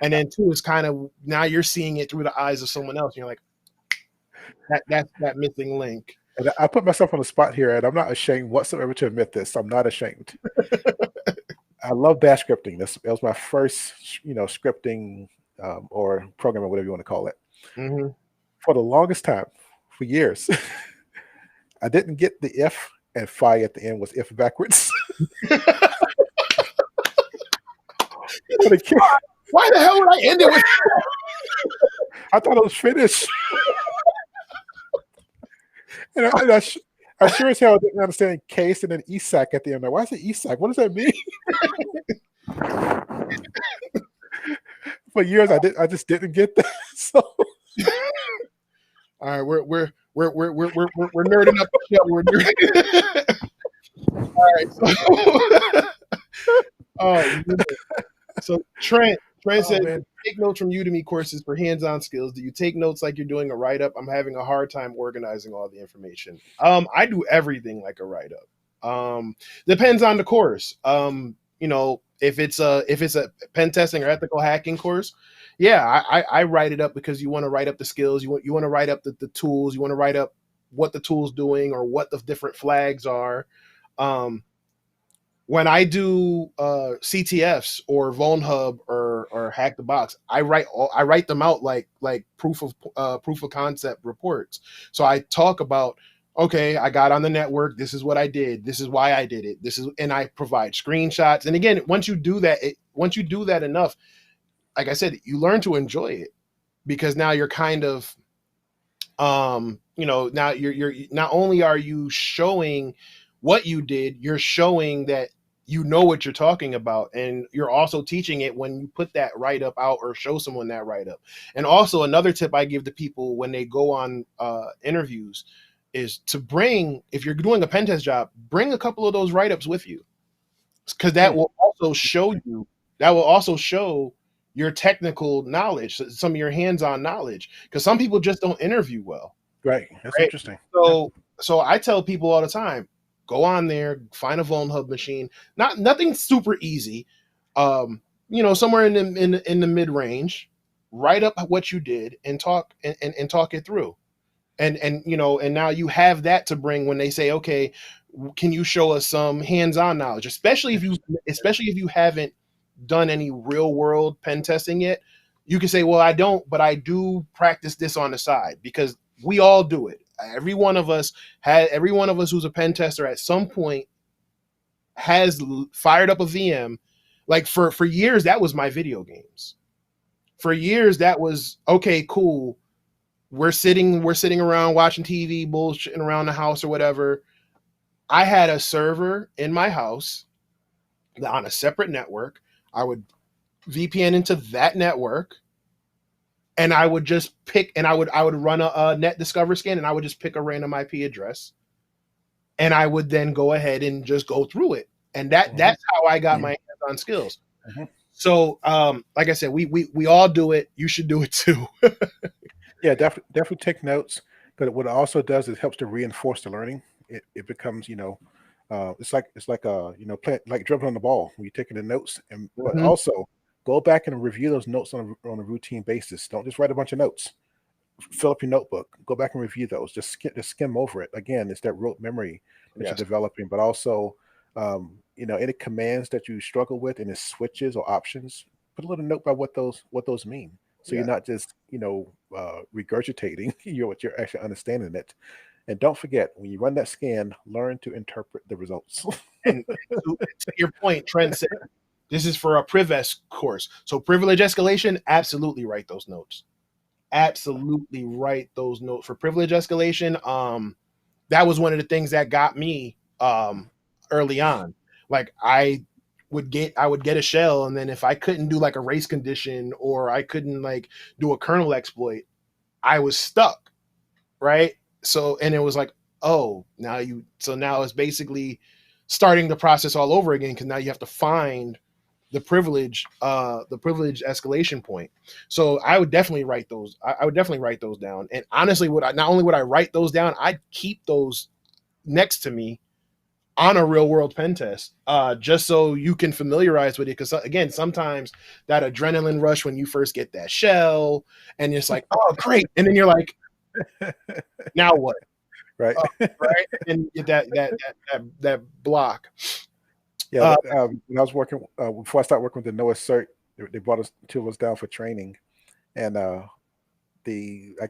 And then two is kind of now you're seeing it through the eyes of someone else. And you're like, that's that missing link. And I put myself on the spot here, and I'm not ashamed whatsoever to admit this. I'm not ashamed. I love bash scripting. That was my first, scripting or programming, whatever you want to call it. Mm-hmm. For the longest time, for years, I didn't get the if and phi at the end was if backwards. Why the hell would I end it with? I thought it was finished. And I sure as hell didn't understand case and then ESAC at the end. Like, why is it ESAC? What does that mean? For years, I just didn't get that. So, all right, we're nerding up the show. We're nerding. All right, so Trent said, take notes from Udemy courses for hands-on skills. Do you take notes like you're doing a write-up? I'm having a hard time organizing all the information. I do everything like a write-up. Depends on the course. If it's a pen testing or ethical hacking course, I write it up because you want to write up the skills. You want to write up the tools. You want to write up what the tool's doing or what the different flags are. When I do CTFs or VulnHub or Hack the Box, I write them out like proof of concept reports. So I talk about, okay, I got on the network. This is what I did. This is why I did it. And I provide screenshots. And again, once you do that enough, like I said, you learn to enjoy it because now you're kind of, now you're not only are you showing what you did, you're showing that you know what you're talking about, and you're also teaching it when you put that write-up out or show someone that write-up. And also another tip I give to people when they go on interviews is to bring, if you're doing a pen test job, bring a couple of those write-ups with you, because that will also show your technical knowledge, some of your hands-on knowledge, because some people just don't interview well. Right. That's interesting. So I tell people all the time, go on there, find a VulnHub machine. Nothing super easy. Somewhere in the mid-range, write up what you did and talk and talk it through. And now you have that to bring when they say, okay, can you show us some hands-on knowledge, especially if you haven't done any real world pen testing yet. You can say, well, I don't, but I do practice this on the side, because we all do it. Every one of us who's a pen tester at some point has fired up a VM. Like for years, that was my video games. For years, that was, okay, cool. We're sitting around watching TV, bullshitting around the house or whatever. I had a server in my house on a separate network. I would VPN into that network, and I would just pick, and I would run a net discover scan, and I would just pick a random IP address, and I would then go ahead and just go through it. And that's how I got my hands-on skills. So, like I said, we all do it. You should do it too. Yeah, definitely take notes. But what it also does is helps to reinforce the learning. It becomes, it's like like dribbling on the ball when you're taking the notes, but also go back and review those notes on a routine basis. Don't just write a bunch of notes. Fill up your notebook. Go back and review those. Just skim over it. Again, it's that rote memory that you're developing, but also, any commands that you struggle with, any switches or options, put a little note about what those mean. So you're not just, regurgitating what you're actually understanding it. And don't forget, when you run that scan, learn to interpret the results. And to your point, Trent said, this is for a PrivES course. So privilege escalation, absolutely write those notes. Absolutely write those notes for privilege escalation. That was one of the things that got me early on. Like I would get a shell, and then if I couldn't do like a race condition or I couldn't like do a kernel exploit, I was stuck, right? So and it was like, oh, now it's basically starting the process all over again because now you have to find the privilege escalation point. So I would definitely write those. I would definitely write those down. And honestly, not only would I write those down, I'd keep those next to me on a real world pen test, just so you can familiarize with it. Because again, sometimes that adrenaline rush when you first get that shell, and it's like, oh, great, and then you're like, now what? Right. Right, and you get that block. Yeah. When I was working before I started working with the NOAA Cert, they brought us two of us down for training, and I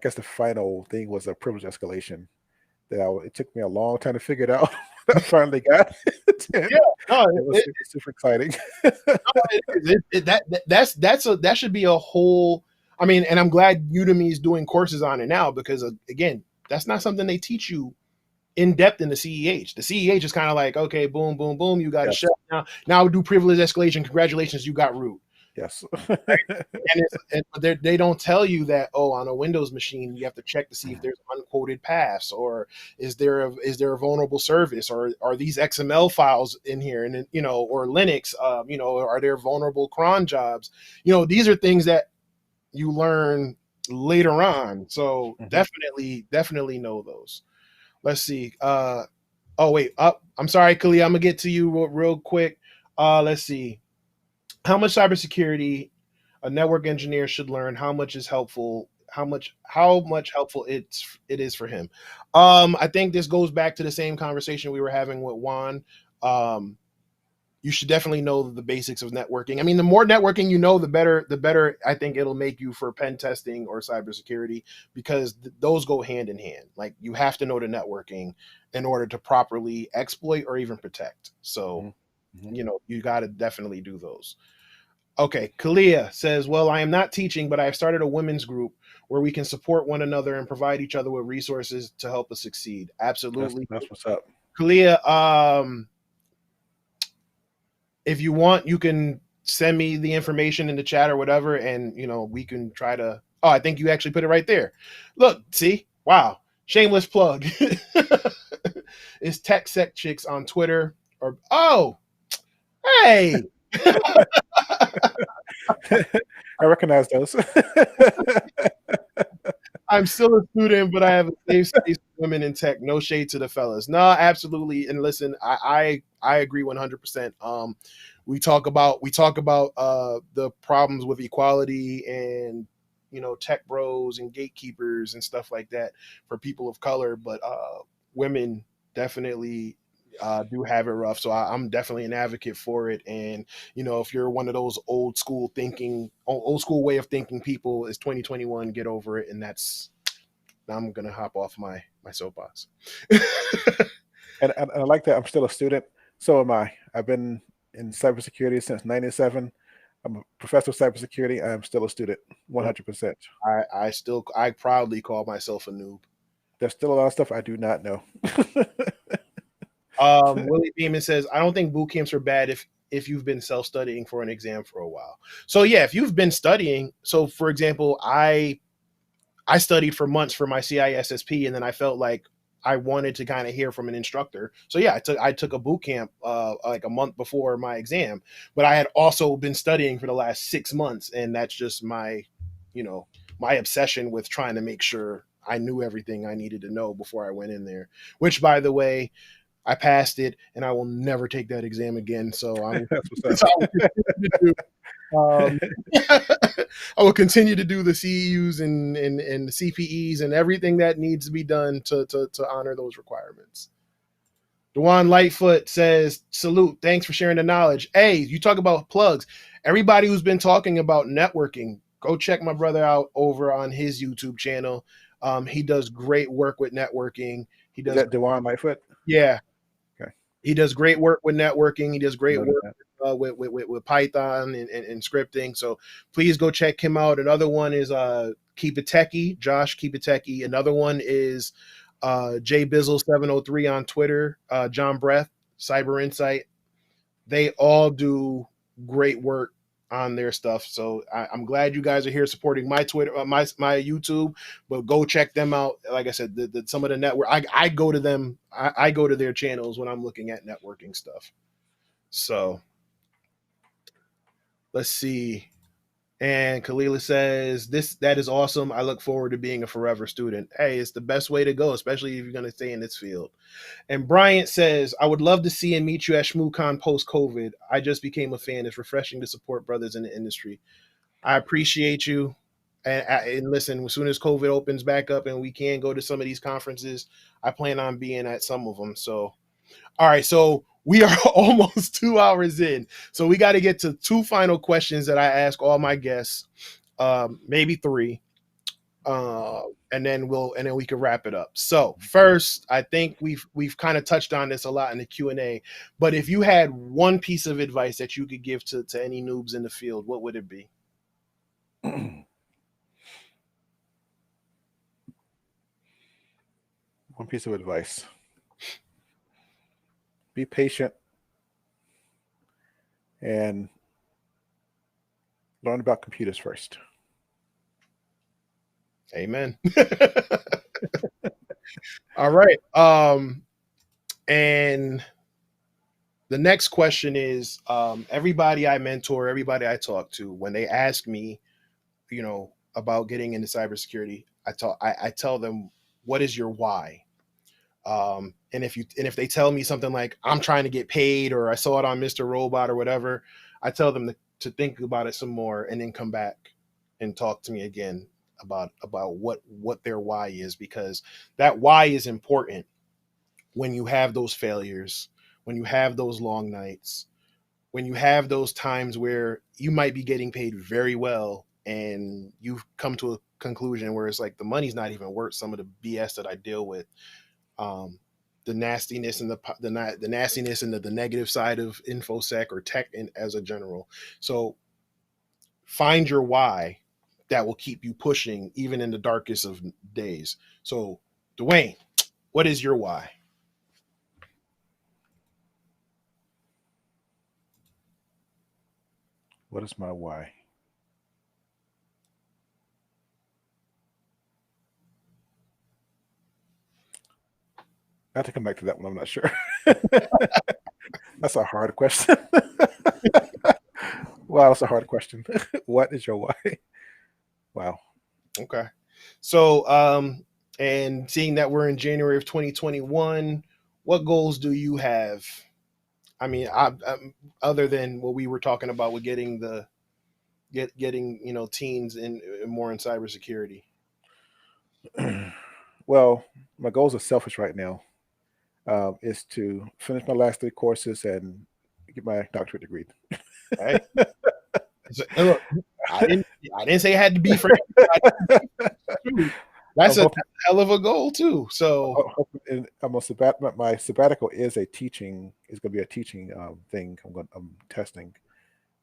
guess the final thing was a privilege escalation. It took me a long time to figure it out. I finally got it. Yeah, no, it was super exciting. That should be a whole. I mean, and I'm glad Udemy is doing courses on it now because again, that's not something they teach you in depth in the CEH. The CEH is kind of like, okay, boom, boom, boom, you got a shell. Now do privilege escalation. Congratulations, you got root. Yes. And they don't tell you that, oh, on a Windows machine, you have to check to see if there's unquoted paths, or is there a vulnerable service, or are these XML files in here, and or Linux, are there vulnerable cron jobs? These are things that you learn later on. So definitely know those. Let's see. I'm sorry, Khalil. I'm gonna get to you real quick. Let's see. How much cybersecurity a network engineer should learn? How much is helpful? How much helpful it is for him? I think this goes back to the same conversation we were having with Juan. You should definitely know the basics of networking. I mean, the more networking you know, the better I think it'll make you for pen testing or cybersecurity, because those go hand in hand. Like, you have to know the networking in order to properly exploit or even protect. So, you got to definitely do those. Okay, Kalia says, well, I am not teaching, but I have started a women's group where we can support one another and provide each other with resources to help us succeed. Absolutely. That's what's up. Kalia, if you want, you can send me the information in the chat or whatever, and we can try to. Oh, I think you actually put it right there. Look, see, wow, shameless plug. It's TechSec Chicks on Twitter. Hey. I recognize those. I'm still a student, but I have a safe space for women in tech. No shade to the fellas. No, absolutely. And listen, I agree 100%. We talk about the problems with equality and tech bros and gatekeepers and stuff like that for people of color, but women definitely do have it rough. So I'm definitely an advocate for it. And if you're one of those old school way of thinking people, it's 2021, get over it. And I'm gonna hop off my soapbox. and I like that. I'm still a student. So am I. I've been in cybersecurity since '97. I'm a professor of cybersecurity. I'm still a student, 100%. I proudly call myself a noob. There's still a lot of stuff I do not know. Willie Beeman says, I don't think boot camps are bad if you've been self-studying for an exam for a while. So yeah, if you've been studying, so for example, I studied for months for my CISSP, and then I felt like I wanted to kind of hear from an instructor. So yeah, I took a boot camp like a month before my exam, but I had also been studying for the last 6 months, and that's just my obsession with trying to make sure I knew everything I needed to know before I went in there, which, by the way, I passed it, and I will never take that exam again. So I will continue to do the CEUs and the CPEs and everything that needs to be done to honor those requirements. Dewan Lightfoot says, salute, thanks for sharing the knowledge. Hey, you talk about plugs. Everybody who's been talking about networking, go check my brother out over on his YouTube channel. He does great work with networking. He does. Is that Dewan Lightfoot? Yeah. Okay. He does great work with networking. He does great work with Python and scripting. So please go check him out. Another one is Keep It Techie, Josh Keep It Techie. Another one is Jay Bizzle 703 on Twitter, John Breath. Cyber Insight. They all do great work on their stuff. So I'm glad you guys are here supporting my Twitter, my YouTube. But go check them out. Like I said, some of the network, I go to them. I go to their channels when I'm looking at networking stuff. So let's see. And Kalila says, that is awesome. I look forward to being a forever student. Hey, it's the best way to go, especially if you're going to stay in this field. And Bryant says, I would love to see and meet you at ShmooCon post-COVID. I just became a fan. It's refreshing to support brothers in the industry. I appreciate you. And listen, as soon as COVID opens back up and we can go to some of these conferences, I plan on being at some of them. So, all right. So we are almost 2 hours in. So we got to get to 2 final questions that I ask all my guests, maybe 3. And then we can wrap it up. So first, I think we've kind of touched on this a lot in the Q&A, but if you had one piece of advice that you could give to any noobs in the field, what would it be? One piece of advice: be patient and learn about computers first. Amen. All right. And the next question is, everybody I mentor, everybody I talk to, when they ask me, about getting into cybersecurity, I tell them, what is your why? And if they tell me something like, I'm trying to get paid, or I saw it on Mr. Robot or whatever, I tell them to think about it some more and then come back and talk to me again about what their why is, because that why is important when you have those failures, when you have those long nights, when you have those times where you might be getting paid very well and you've come to a conclusion where it's like the money's not even worth some of the BS that I deal with. The nastiness and the nastiness and the negative side of InfoSec or tech as a general. So find your why that will keep you pushing even in the darkest of days. So Duane, what is your why? What is my why? I have to come back to that one. I'm not sure. That's a hard question. Wow, that's a hard question. What is your why? Wow. Okay. So, and seeing that we're in January of 2021, what goals do you have? I mean, other than what we were talking about with getting teens in more in cybersecurity. Well, my goals are selfish right now. Is to finish my last 3 courses and get my doctorate degree. Right? Look, I didn't say it had to be for everybody. That's a hell of a goal too. So my sabbatical is going to be a teaching thing. I'm testing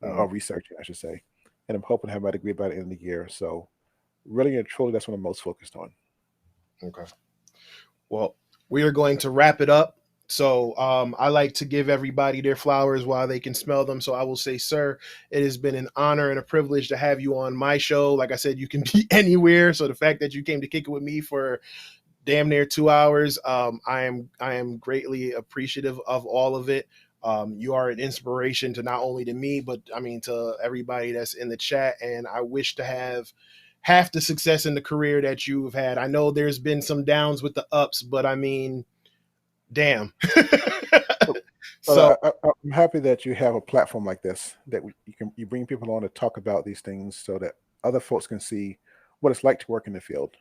or researching, I should say, and I'm hoping to have my degree by the end of the year. So really and truly, that's what I'm most focused on. Okay. Well, we are going to wrap it up. So I like to give everybody their flowers while they can smell them. So I will say, sir, it has been an honor and a privilege to have you on my show. Like I said, you can be anywhere. So the fact that you came to kick it with me for damn near 2 hours, I am greatly appreciative of all of it. You are an inspiration to not only to me, but I mean to everybody that's in the chat. And I wish to have half the success in the career that you've had. I know there's been some downs with the ups, but I mean, damn. So I'm happy that you have a platform like this, that you bring people on to talk about these things so that other folks can see what it's like to work in the field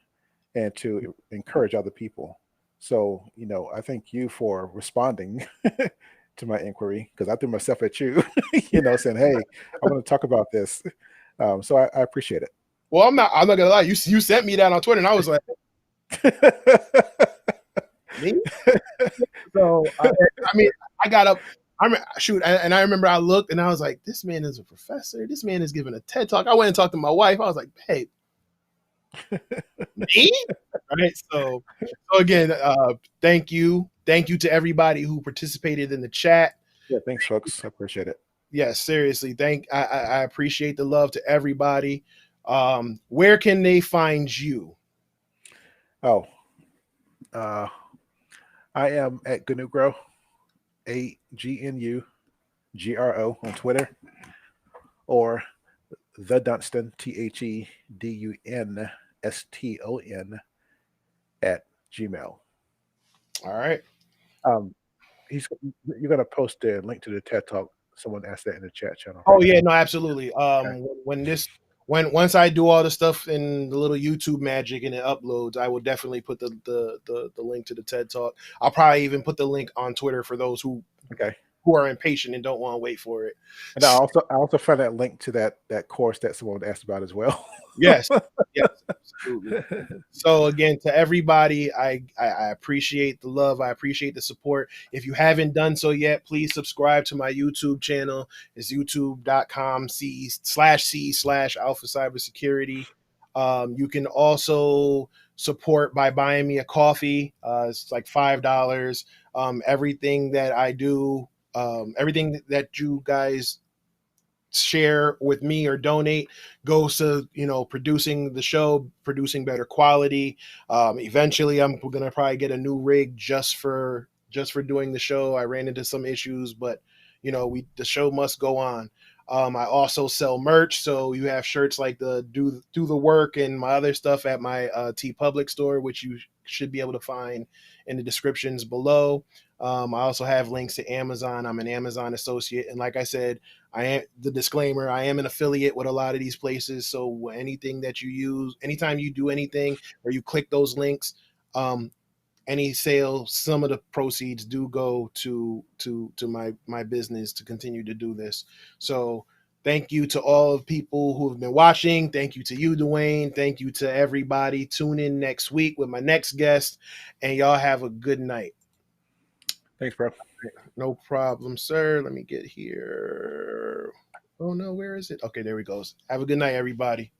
and to encourage other people. So, I thank you for responding to my inquiry, because I threw myself at you, saying, hey, I want to talk about this. So I appreciate it. Well, I'm not gonna lie. You sent me that on Twitter, and I was like, me? So I mean, I got up. And I remember I looked, and I was like, this man is a professor. This man is giving a TED talk. I went and talked to my wife. I was like, hey, Me? Right. So again, thank you to everybody who participated in the chat. Yeah, thanks, folks. I appreciate it. Yes, seriously, I appreciate the love to everybody. Where can they find you? Oh, I am at Gnugro, AGNUGRO on Twitter, or the Dunston, TheDunston at Gmail. All right. You're gonna post the link to the TED Talk. Someone asked that in the chat channel, Oh right? yeah, no, absolutely. Okay. Once I do all the stuff in the little YouTube magic and it uploads, I will definitely put the link to the TED Talk. I'll probably even put the link on Twitter for those who Okay. are impatient and don't want to wait for it. And I also found that link to that course that someone asked about as well. Yes, yes, absolutely. So again, to everybody, I appreciate the love. I appreciate the support. If you haven't done so yet, please subscribe to my YouTube channel. It's youtube.com/c/alpha cybersecurity. You can also support by buying me a coffee. It's like $5. Everything that I do, everything that you guys share with me or donate goes to producing the show, producing better quality. Eventually I'm gonna probably get a new rig just for doing the show. I ran into some issues, but the show must go on. I also sell merch, so you have shirts like the do the work and my other stuff at my T Public store, which you should be able to find in the descriptions below. I also have links to Amazon. I'm an Amazon associate, and like I said, I am the disclaimer. I am an affiliate with a lot of these places, so anything that you use, anytime you do anything or you click those links, any sale, some of the proceeds do go to my business to continue to do this. So thank you to all of people who have been watching. Thank you to you, Duane. Thank you to everybody. Tune in next week with my next guest, and y'all have a good night. Thanks, bro. No problem, sir. Let me get here. Oh no, where is it? Okay, there we go. Have a good night, everybody.